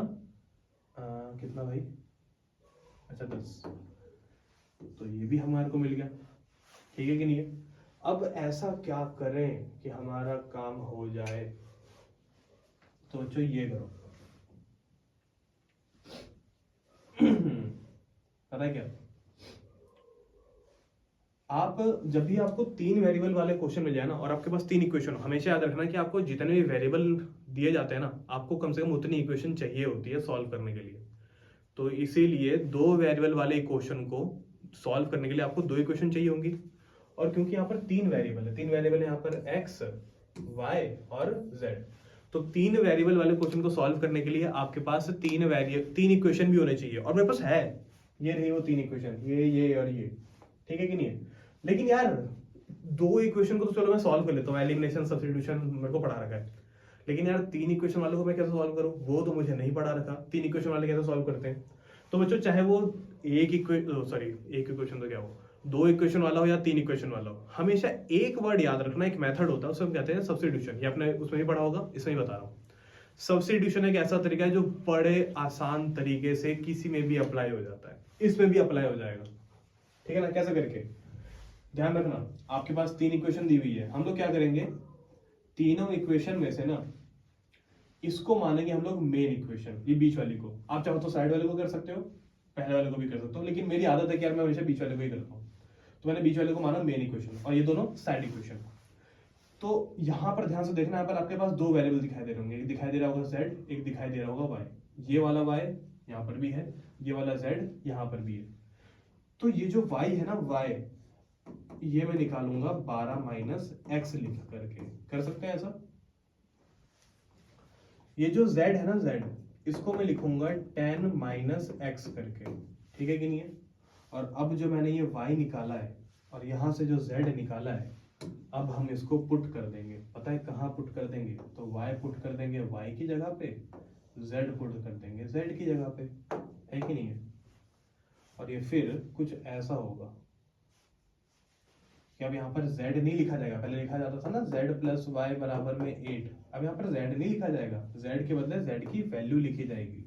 कितना भाई, अच्छा 10। तो ये भी हमारे को मिल गया। ठीक है कि नहीं है? अब ऐसा क्या करें कि हमारा काम हो जाए, तो बच्चों ये करो। पता है क्या, आप जब भी आपको 3 वेरिएबल वाले क्वेश्चन मिल जाए ना, और आपके पास 3 इक्वेशन, हमेशा याद रखना कि आपको जितने भी वेरिएबल दिए जाते हैं ना, आपको कम से कम उतनी इक्वेशन चाहिए होती है सॉल्व करने के लिए। तो इसीलिए 2 वेरिएबल वाले इक्वेशन को सॉल्व करने के लिए आपको 2 इक्वेशन चाहिए होंगी। और क्योंकि यहाँ पर 3 वेरिएबल है, 3 वेरिएबल है यहाँ पर x, y और z, तो 3 वेरिएबल वाले क्वेश्चन को सॉल्व करने के लिए आपके पास 3 इक्वेशन भी होने चाहिए, और मेरे पास है, ये रही वो 3 इक्वेशन, ये और ये। ठीक है कि नहीं है? लेकिन यार 2 इक्वेशन को तो चलो मैं सॉल्व कर लेता हूँ, एलिमिनेशन सब्स्टिट्यूशन मेरे को पढ़ा रखा है। लेकिन यार 3 इक्वेशन वालों को मैं कैसे सॉल्व करूँ, वो तो मुझे नहीं पढ़ा रखा। 3 इक्वेशन वाले कैसे सॉल्व करते हैं? तो बच्चों चाहे वो एक इक्वेशन तो क्या हो, 2 इक्वेशन वाला हो या 3 इक्वेशन वाला हो, हमेशा एक वर्ड याद रखना, एक मेथड होता है, उसे हम कहते हैं सब्स्टिट्यूशन। ये आपने उसमें भी पढ़ा होगा, इसमें ही बता रहा हूँ। सब्स्टिट्यूशन एक ऐसा तरीका है जो बड़े आसान तरीके से किसी में भी अप्लाई हो जाता है, इसमें भी अप्लाई हो जाएगा। ठीक है ना? कैसे करके, ध्यान रखना, आपके पास 3 इक्वेशन दी हुई है, हम लोग क्या करेंगे, तीनों इक्वेशन में से ना इसको मानेंगे हम लोग मेन इक्वेशन, ये बीच वाली को। आप चाहो तो साइड वाले को कर सकते हो, पहले वाले को भी कर सकते हो, लेकिन मेरी आदत है कि यार मैं हमेशा बीच वाले को ही करता हूँ। तो मैंने बीच वाले को माना मेन इक्वेशन, और ये दोनों साइड इक्वेशन। तो यहां पर ध्यान से देखना, यहाँ पर आपके पास 2 वेरिएबल दिखाई दे रहे होंगे, एक दिखाई दे रहा होगा z, एक दिखाई दे रहा होगा y। ये वाला y यहाँ पर भी है, ये वाला z यहाँ पर भी है। तो ये जो y है ना, y ये मैं निकालूंगा 12 माइनस एक्स लिख करके, कर सकते हैं ऐसा। ये जो z है ना, z, इसको मैं लिखूंगा 10 माइनस एक्स करके, ठीक है कि नहीं है। और अब जो मैंने ये y निकाला है और यहाँ से जो z निकाला है, अब हम इसको पुट कर देंगे। पता है कहाँ पुट कर देंगे? तो y पुट कर देंगे y की जगह पे, z पुट कर देंगे z की जगह पे, है कि नहीं है। और ये फिर कुछ ऐसा होगा कि अब यहाँ पर z नहीं लिखा जाएगा। पहले लिखा जाता था ना z प्लस वाई बराबर में 8, अब यहाँ पर z नहीं लिखा जाएगा, z के बदले z की वैल्यू लिखी जाएगी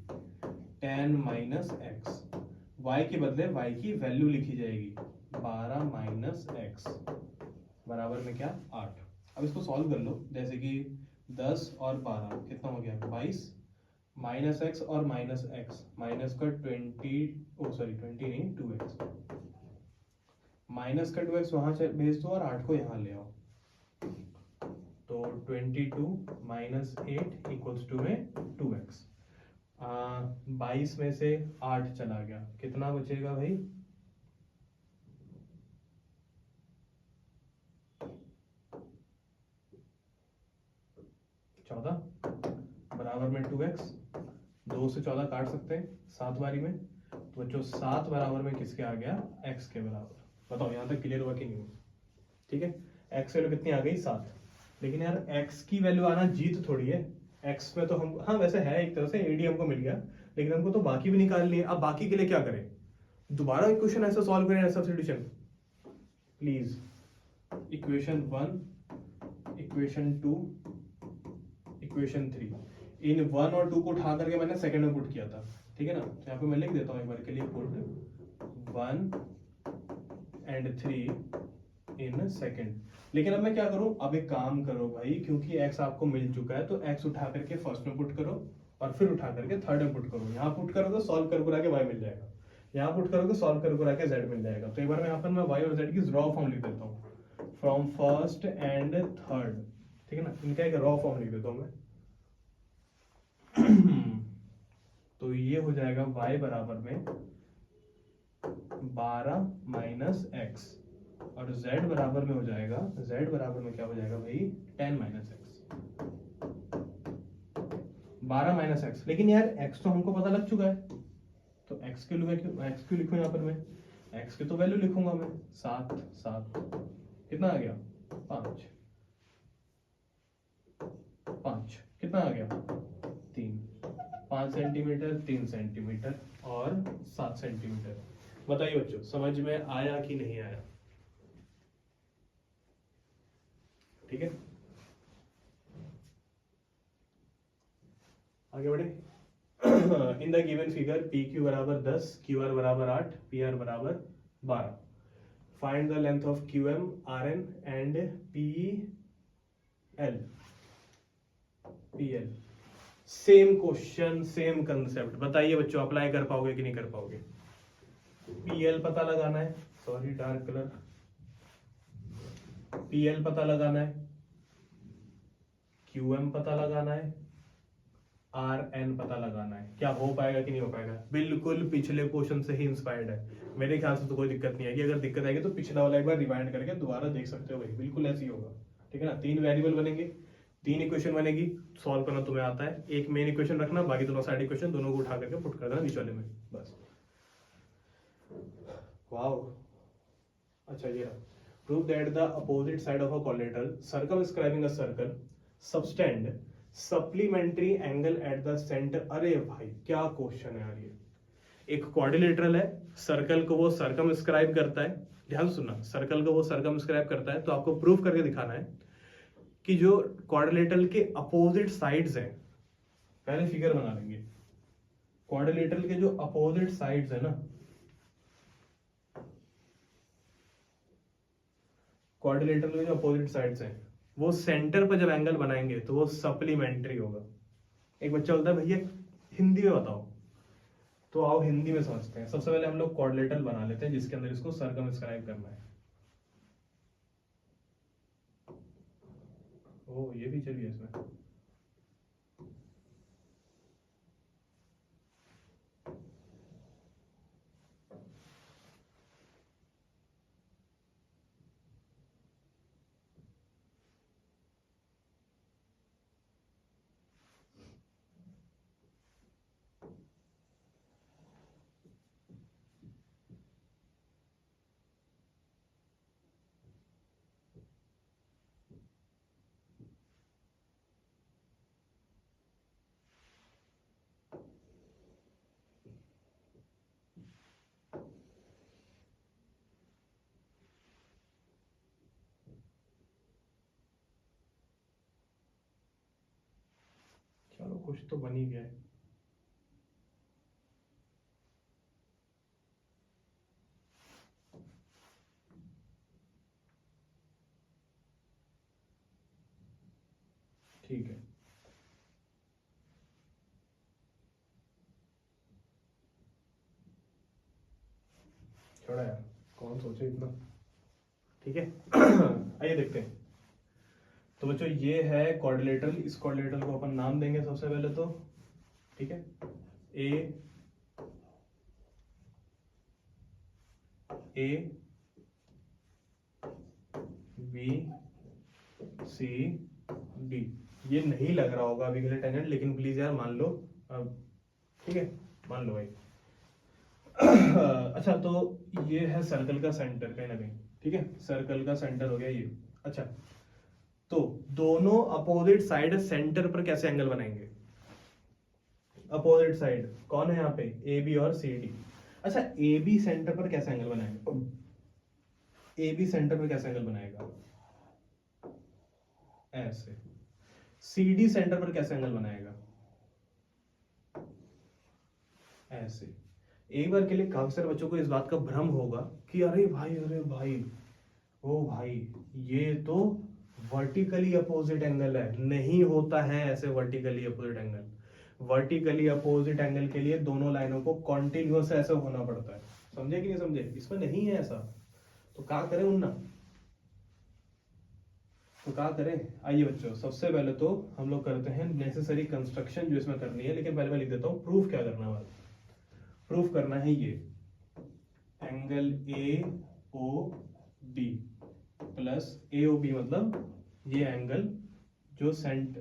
10 माइनस एक्स, y के बदले y की वैल्यू लिखी जाएगी 12 माइनस एक्स बराबर में क्या, 8। अब इसको सॉल्व कर लो, जैसे कि 10 और 12 कितना हो गया, 22, माइनस एक्स और माइनस एक्स, माइनस का 20 नहीं 2x, माइनस का 2x वहां भेज दो और 8 को यहाँ ले आओ, तो 22 माइनस 8 इक्वल्स टू में 2x। 22 में से 8 चला गया, कितना बचेगा भाई, 14 बराबर में 2x। 2 से 14 काट सकते हैं 7 बारी में, तो बच्चों 7 बराबर में किसके आ गया, x के बराबर। बताओ यहाँ तक क्लियर हुआ कि नहीं हुआ? ठीक है, x वैल्यू कितनी आ गई, 7। लेकिन यार x की वैल्यू आना जीत थोड़ी है, x में तो हम, हाँ वैसे है एक तरह से एडी हमको मिल गया, लेकिन हमको तो बाकी भी निकालनी है। अब बाकी के लिए क्या करें, दोबारा इक्वेशन ऐसा सॉल्व करें, substitution please. Equation 1, equation 2, equation 3, इन 1 और 2 को उठा करके मैंने सेकंड में पुट किया था, ठीक है ना। तो यहाँ पे मैं लिख देता हूँ एक बार के लिए, पुट 1 एंड 3 इन सेकंड। लेकिन अब मैं क्या करूं, अब एक काम करो भाई, क्योंकि x आपको मिल चुका है तो x उठा करके फर्स्ट में पुट करो और फिर उठा करके थर्ड में पुट करो। यहाँ पुट करोगे सॉल्व कर करा के y मिल जाएगा, यहाँ पुट करोगे सॉल्व कर करा के z मिल जाएगा। तो एक बार मैं यहाँ पर मैं y और z की रॉ फॉर्म लिख देता हूँ, फ्रॉम फर्स्ट एंड थर्ड, ठीक है ना। इनका एक रॉ फॉर्म लिख देता हूँ मैं। तो ये हो जाएगा y बराबर में 12 माइनस एक्स और z बराबर में हो जाएगा, z बराबर में क्या हो जाएगा भाई, 10 माइनस एक्स, 12 माइनस एक्स। लेकिन यार x तो हमको पता लग चुका है, तो x क्यों लिखूं यहाँ पर मैं, x की तो वैल्यू लिखूंगा मैं, 7 7 कितना आ गया, 5 5 कितना आ गया, 3, 5 सेंटीमीटर, 3 सेंटीमीटर और 7 सेंटीमीटर। बताइए बच्चों समझ में आया कि नहीं आया? ठीक है, आगे बढ़े। इन the given figure P Q बराबर 10, क्यू आर बराबर 8, पी आर बराबर 12, find the length of Q M R N and P L. Same question same concept, बताइए बच्चों अप्लाई कर पाओगे कि नहीं कर पाओगे? पी एल पता लगाना है, sorry dark colour, P L पता लगाना है, क्यू एम पता लगाना है, आर एन पता लगाना है। क्या हो पाएगा कि नहीं हो पाएगा? बिल्कुल पिछले क्वेश्चन से ही इंस्पायर्ड है, मेरे ख्याल से तो कोई दिक्कत नहीं आएगी। अगर दिक्कत आएगी तो पिछला वाला एक बार रिवाइंड करके दोबारा देख सकते हो भाई, बिल्कुल ऐसे ही होगा, ठीक है ना। 3 वेरिएबल बनेंगे, 3 इक्वेशन बनेगी, सॉल्व करना तुम्हें आता है। एक मेन इक्वेशन रखना, बाकी दोनों साइड इक्वेशन दोनों को उठा करके पुट कर देना बीच वाले में, बस। वाओ, अच्छा ये रहा, prove that the opposite side of a collateral circumscribing a circle subtend supplementary angle at the centre. अरे भाई क्या क्वेश्चन है यार ये। एक क्वाड्रिलेटरल है, सर्कल को वो सर्कमस्क्राइब करता है, ध्यान से सुनना, सर्कल को वो सर्कमस्क्राइब करता है, तो आपको प्रूफ करके दिखाना है कि जो क्वाड्रिलेटरल के अपोजिट साइड्स हैं, पहले फिगर बना लेंगे, क्वाड्रिलेटरल के जो अपोजिट साइड्स है ना, क्वाड्रिलेटरल के जो अपोजिट साइड्स हैं वो सेंटर पर जब एंगल बनाएंगे तो वो सप्लीमेंट्री होगा। एक बच्चा बोलता है भैया हिंदी में बताओ, तो आओ हिंदी में समझते हैं। सबसे पहले हम लोग क्वाड्रिलेटरल बना लेते हैं जिसके अंदर इसको सर्कमस्क्राइब करना है। ओ ये भी चलिए इसमें, कुछ तो बन ही गया है। ठीक है, छोड़ा यार, कौन सोचे इतना। ठीक है आइए देखते हैं। तो बच्चों ये है क्वाड्रिलेटरल, इस क्वाड्रिलेटरल को अपन नाम देंगे सबसे पहले तो। ठीक है, ए बी सी डी। ये नहीं लग रहा होगा अभी के लिए टेंजेंट, लेकिन प्लीज यार मान लो अब। ठीक है, मान लो भाई। अच्छा, तो ये है सर्कल का सेंटर कहीं ना कहीं। ठीक है, सर्कल का सेंटर हो गया ये। अच्छा, तो दोनों अपोजिट साइड सेंटर पर कैसे एंगल बनाएंगे? अपोजिट साइड कौन है यहाँ पे? ए बी और सी डी। अच्छा, ए बी सेंटर पर कैसे एंगल बनाएगा? ए बी सेंटर पर कैसे एंगल बनाएगा? ऐसे। सी डी सेंटर पर कैसे एंगल बनाएगा? ऐसे। एक बार के लिए काफी सारे बच्चों को इस बात का भ्रम होगा कि अरे भाई ओ भाई, ये तो वर्टिकली अपोजिट एंगल है। नहीं होता है ऐसे vertically opposite angle. Vertically opposite angle के लिए दोनों लाइनों को कॉन्टिन्यूअस ऐसे होना पड़ता है। समझे कि नहीं समझे? इसमें नहीं है ऐसा। तो क्या करें उन्ना? तो क्या करें? आइए बच्चों, सबसे पहले तो हम लोग करते हैं नेसेसरी कंस्ट्रक्शन जो इसमें करनी है, लेकिन पहले मैं लिख देता हूं प्रूफ क्या करना है। प्रूफ करना है ये angle A O D plus A O B, मतलब ये एंगल जो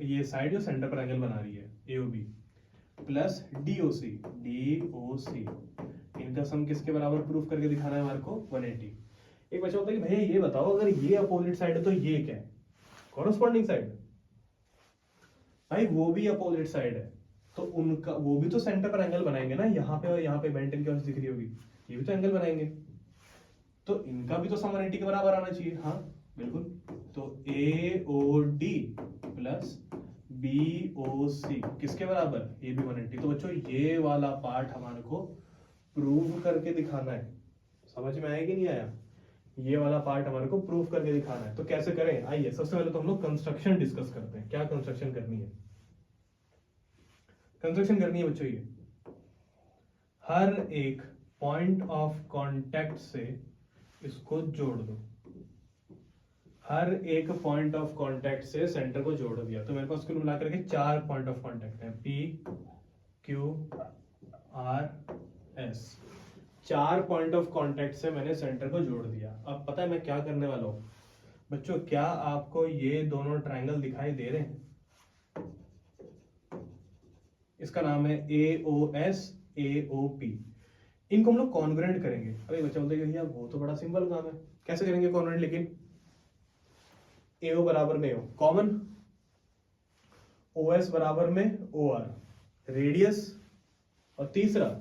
ये साइड जो सेंटर पर एंगल बना रही है A O B, plus D O C, इनका सम किसके बराबर प्रूफ करके दिखाना है हमारे को? 180। एक बच्चा होता है कि भैया ये बताओ, अगर ये अपोजिट साइड है तो ये क्या है? Corresponding side. भाई वो भी अपोजिट साइड है, तो उनका वो भी तो सेंटर पर एंगल बनाएंगे ना। यहाँ पे और यहाँ पे बेंट इनकी दिख रही होगी, ये भी तो एंगल बनाएंगे, तो इनका भी तो सम 180 के बराबर आना चाहिए। हाँ बिल्कुल। तो A O D plus B O C किसके बराबर? ये भी 180। तो बच्चों ये वाला पार्ट हमारे को प्रूव करके दिखाना है। समझ में आया कि नहीं आया? ये वाला पार्ट हमारे को प्रूव करके दिखाना है। तो कैसे करें? आइए सबसे पहले तो हम लोग कंस्ट्रक्शन डिस्कस करते हैं। क्या कंस्ट्रक्शन करनी है? कंस्ट्रक्शन करनी है बच्चों ये, हर एक पॉइंट ऑफ कांटेक्ट से इसको जोड़ दो। हर एक पॉइंट ऑफ कांटेक्ट से सेंटर को जोड़ दिया, तो मेरे पास कुल मिलाकर के 4 पॉइंट ऑफ कांटेक्ट है, P Q R S. 4 point of contact से मैंने सेंटर को जोड़ दिया। अब पता है मैं क्या करने वाला हूं बच्चों? क्या आपको ये दोनों ट्रायंगल दिखाई दे रहे हैं? इसका नाम है A O S, A O P. इनको हम लोग कॉन्ग्रुएंट करेंगे। अरे बच्चा बोलते हैं भैया वो तो बड़ा सिंपल काम है, कैसे करेंगे कॉन्ग्रुएंट? लेकिन ए ओ बराबर में ओ कॉमन, ओ एस बराबर में ओ आर रेडियस, और तीसरा,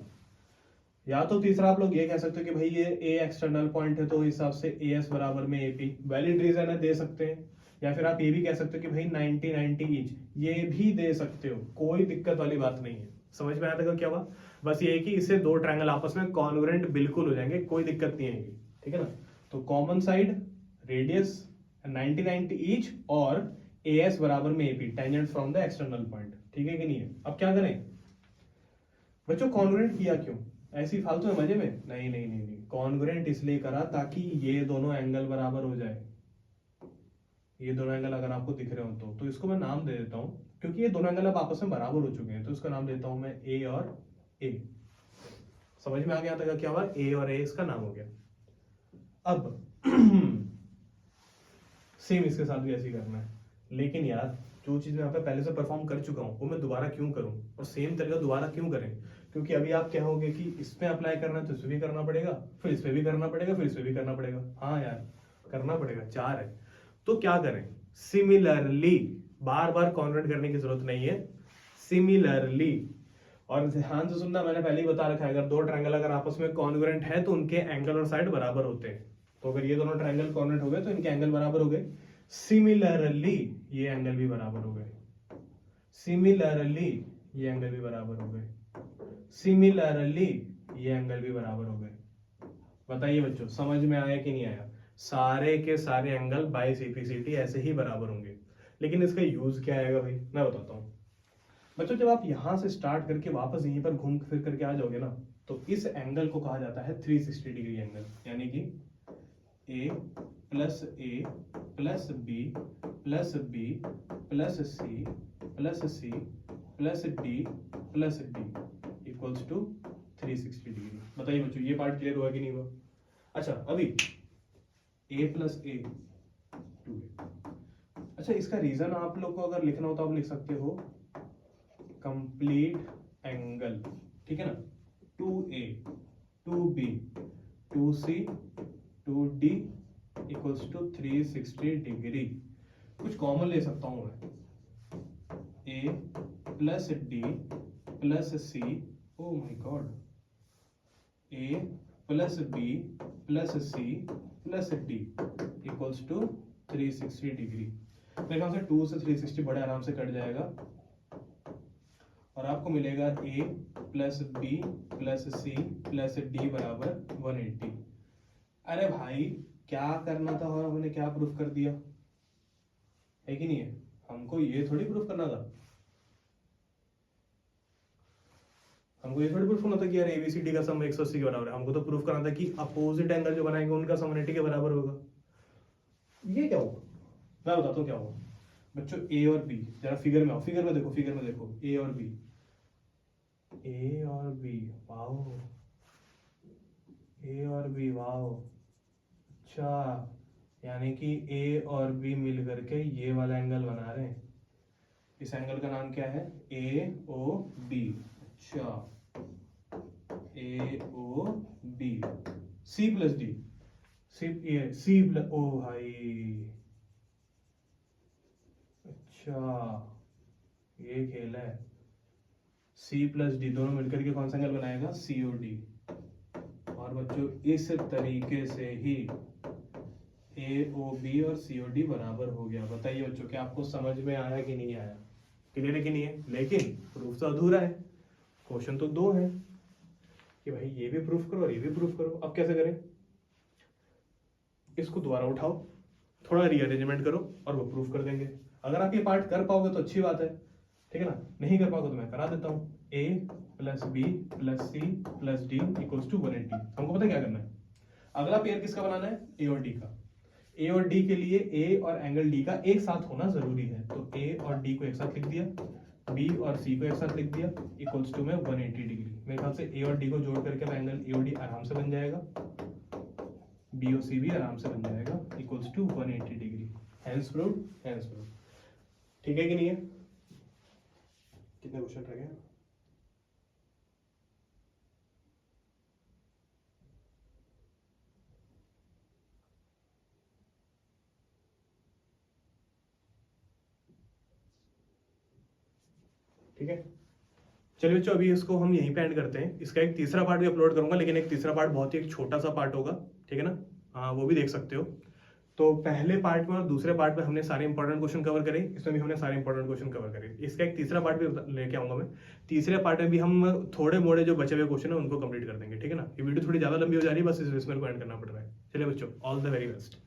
या तो तीसरा आप लोग ये कह सकते हो कि भाई ये ए एक्सटर्नल पॉइंट है तो इस हिसाब से ए एस बराबर में ए पी, वैलिड रीजन है, दे सकते हैं। या फिर आप ये भी कह सकते हो कि भाई 90-90 ईच, ये भी दे सकते हो, कोई दिक्कत वाली बात नहीं है। समझ में आया था क्या हुआ? बस ये है कि इससे दो ट्रायंगल आपस में कॉन्ग्रुएंट बिल्कुल हो जाएंगे, कोई दिक्कत नहीं आएगी। ठीक है ना? तो कॉमन साइड रेडियस 90-90 ईच और ए एस बराबर में A P, tangent from the external point. ठीक है कि नहीं है? अब क्या करें बच्चों? कॉन्ग्रुएंट किया क्यों? ऐसी फालतू है मजे में? नहीं नहीं नहीं नहीं, कॉन्ग्रुएंट इसलिए करा ताकि ये दोनों एंगल बराबर हो जाए। ये दोनों एंगल अगर आपको दिख रहे हो तो इसको मैं नाम दे देता हूं, क्योंकि ये दोनों एंगल अब आपस में बराबर हो चुके हैं, तो इसका नाम देता हूं मैं ए और ए। समझ में आ गया था क्या हुआ? ए और ए इसका नाम हो गया। अब सेम इसके साथ भी ऐसे ही करना है, लेकिन यार जो चीज मैं यहाँ पे पहले से परफॉर्म कर चुका हूं वो मैं दोबारा क्यों करूं, और सेम तरीका दोबारा क्यों करें? क्योंकि अभी आप कहोगे कि इसमें अप्लाई करना है तो इसमें भी करना पड़ेगा, फिर इसमें भी करना पड़ेगा, फिर इसमें भी करना पड़ेगा। हाँ यार करना पड़ेगा, 4 है। तो क्या करें? सिमिलरली, बार बार कॉन्वर्ट करने की जरूरत नहीं है, सिमिलरली। और ध्यान से सुनना, मैंने पहले ही बता रखा है, अगर दो ट्रायंगल अगर आपस में कॉन्ग्रुएंट है तो उनके एंगल और साइड बराबर होते हैं। तो अगर ये दोनों ट्रायंगल कॉन्ग्रुएंट हो गए तो इनके एंगल बराबर हो गए। सिमिलरली ये एंगल भी बराबर हो गए। सिमिलरली ये एंगल भी बराबर हो गए। सिमिलरली ये एंगल भी बराबर हो गए। बताइए बच्चों, समझ में आया कि नहीं आया? सारे के सारे एंगल बाय सीपीसीटी ऐसे ही बराबर होंगे। लेकिन इसका यूज क्या आएगा भाई, मैं बताता हूँ बच्चों। जब आप यहां से स्टार्ट करके वापस यहीं पर घूम फिर करके आ जाओगे ना, तो इस एंगल को कहा जाता है 360 डिग्री एंगल, यानी कि A plus B plus B plus C plus D equals to 360 degree. बताइए बच्चों, ये पार्ट क्लियर हुआ कि नहीं हुआ? अच्छा, अभी a प्लस ए 2a। अच्छा, इसका रीजन आप लोग को अगर लिखना हो तो आप लिख सकते हो कंप्लीट एंगल, ठीक है ना। 2a 2b 2c 2d equals to 360 degree. कुछ कॉमन ले सकता हूं मैं, a plus D plus C, oh my God, a plus B plus C plus D equals to 360 degree. मेरे ख्याल से 2 से 360 बड़े आराम से कट जाएगा और आपको मिलेगा a plus B plus C plus D बराबर 180। अरे भाई, क्या करना था और हमने क्या प्रूफ कर दिया, है कि नहीं है? हमको ये थोड़ी प्रूफ करना था, हमको ये थोड़ी प्रूफ करना था कि यार एबीसीडी का सम 180 के बराबर है। हमको तो प्रूफ करना था कि अपोजिट एंगल जो बनाएंगे उनका सम 180 के बराबर होगा। ये क्या होगा, मैं बताता हूँ क्या होगा बच्चों। ए और बी, जरा फिगर में आओ, फिगर में देखो ए और बी, ए और बी, वाओ, ए और बी, वाओ। अच्छा, यानी कि ए और बी मिल करके ये वाला एंगल बना रहे हैं। इस एंगल का नाम क्या है? A O B. अच्छा, A O B, C plus D, C plus, ओ भाई, अच्छा ये खेल है। सी प्लस डी दोनों मिलकर के कौन सा एंगल बनाएगा? सी ओ डी। और बच्चों, इस तरीके से ही ए ओ बी और सी ओ डी बराबर हो गया। बताइए बच्चों, क्या आपको समझ में आया कि नहीं आया? क्लियर है कि नहीं है? लेकिन प्रूफ तो अधूरा है, क्वेश्चन तो 2 है कि भाई ये भी प्रूफ करो और ये भी प्रूफ करो। अब कैसे करें? इसको दोबारा उठाओ, थोड़ा रीअरेंजमेंट करो और वो प्रूफ कर देंगे। अगर आप ये पार्ट कर पाओगे तो अच्छी बात है, ठीक है ना। नहीं कर पाओगे तो मैं करा देता हूँ। a plus B plus C plus D equals to 180। हमको पता है क्या करना है। अगला पेयर किसका बनाना है? ए और डी का। ए और डी के लिए ए और एंगल डी का एक साथ होना जरूरी है, तो ए और डी को एक साथ लिख दिया, बी और सी को एक साथ लिख दिया, इक्वल्स टू में 180 डिग्री। मेरे ख्याल से ए और डी को जोड़ करके अब एंगल ए और डी आराम से बन जाएगा, बी और सी भी आराम से बन जाएगा, equals to 180 degree. Hence proved, hence proved. ठीक है कि नहीं है? कितने क्वेश्चन रह गए? ठीक है, चलिए बच्चों, अभी इसको हम यहीं पे एंड करते हैं। इसका एक तीसरा पार्ट भी अपलोड करूंगा, लेकिन एक तीसरा पार्ट बहुत ही एक छोटा सा पार्ट होगा, ठीक है ना। हाँ, वो भी देख सकते हो। तो पहले पार्ट में और दूसरे पार्ट में हमने सारे इंपॉर्टेंट क्वेश्चन कवर करे, इसमें भी हमने सारे इंपॉर्टेंट क्वेश्चन कवर करे। इसका एक तीसरा पार्ट भी लेके आऊंगा मैं। तीसरे पार्ट में भी हम थोड़े मोड़े जो बचे हुए क्वेश्चन है उनको कंप्लीट कर देंगे, ठीक है ना। ये वीडियो थोड़ी ज्यादा लंबी हो जा रही है, बस इसमें को एंड करना पड़ रहा है। चलिए बच्चों, ऑल द वेरी बेस्ट।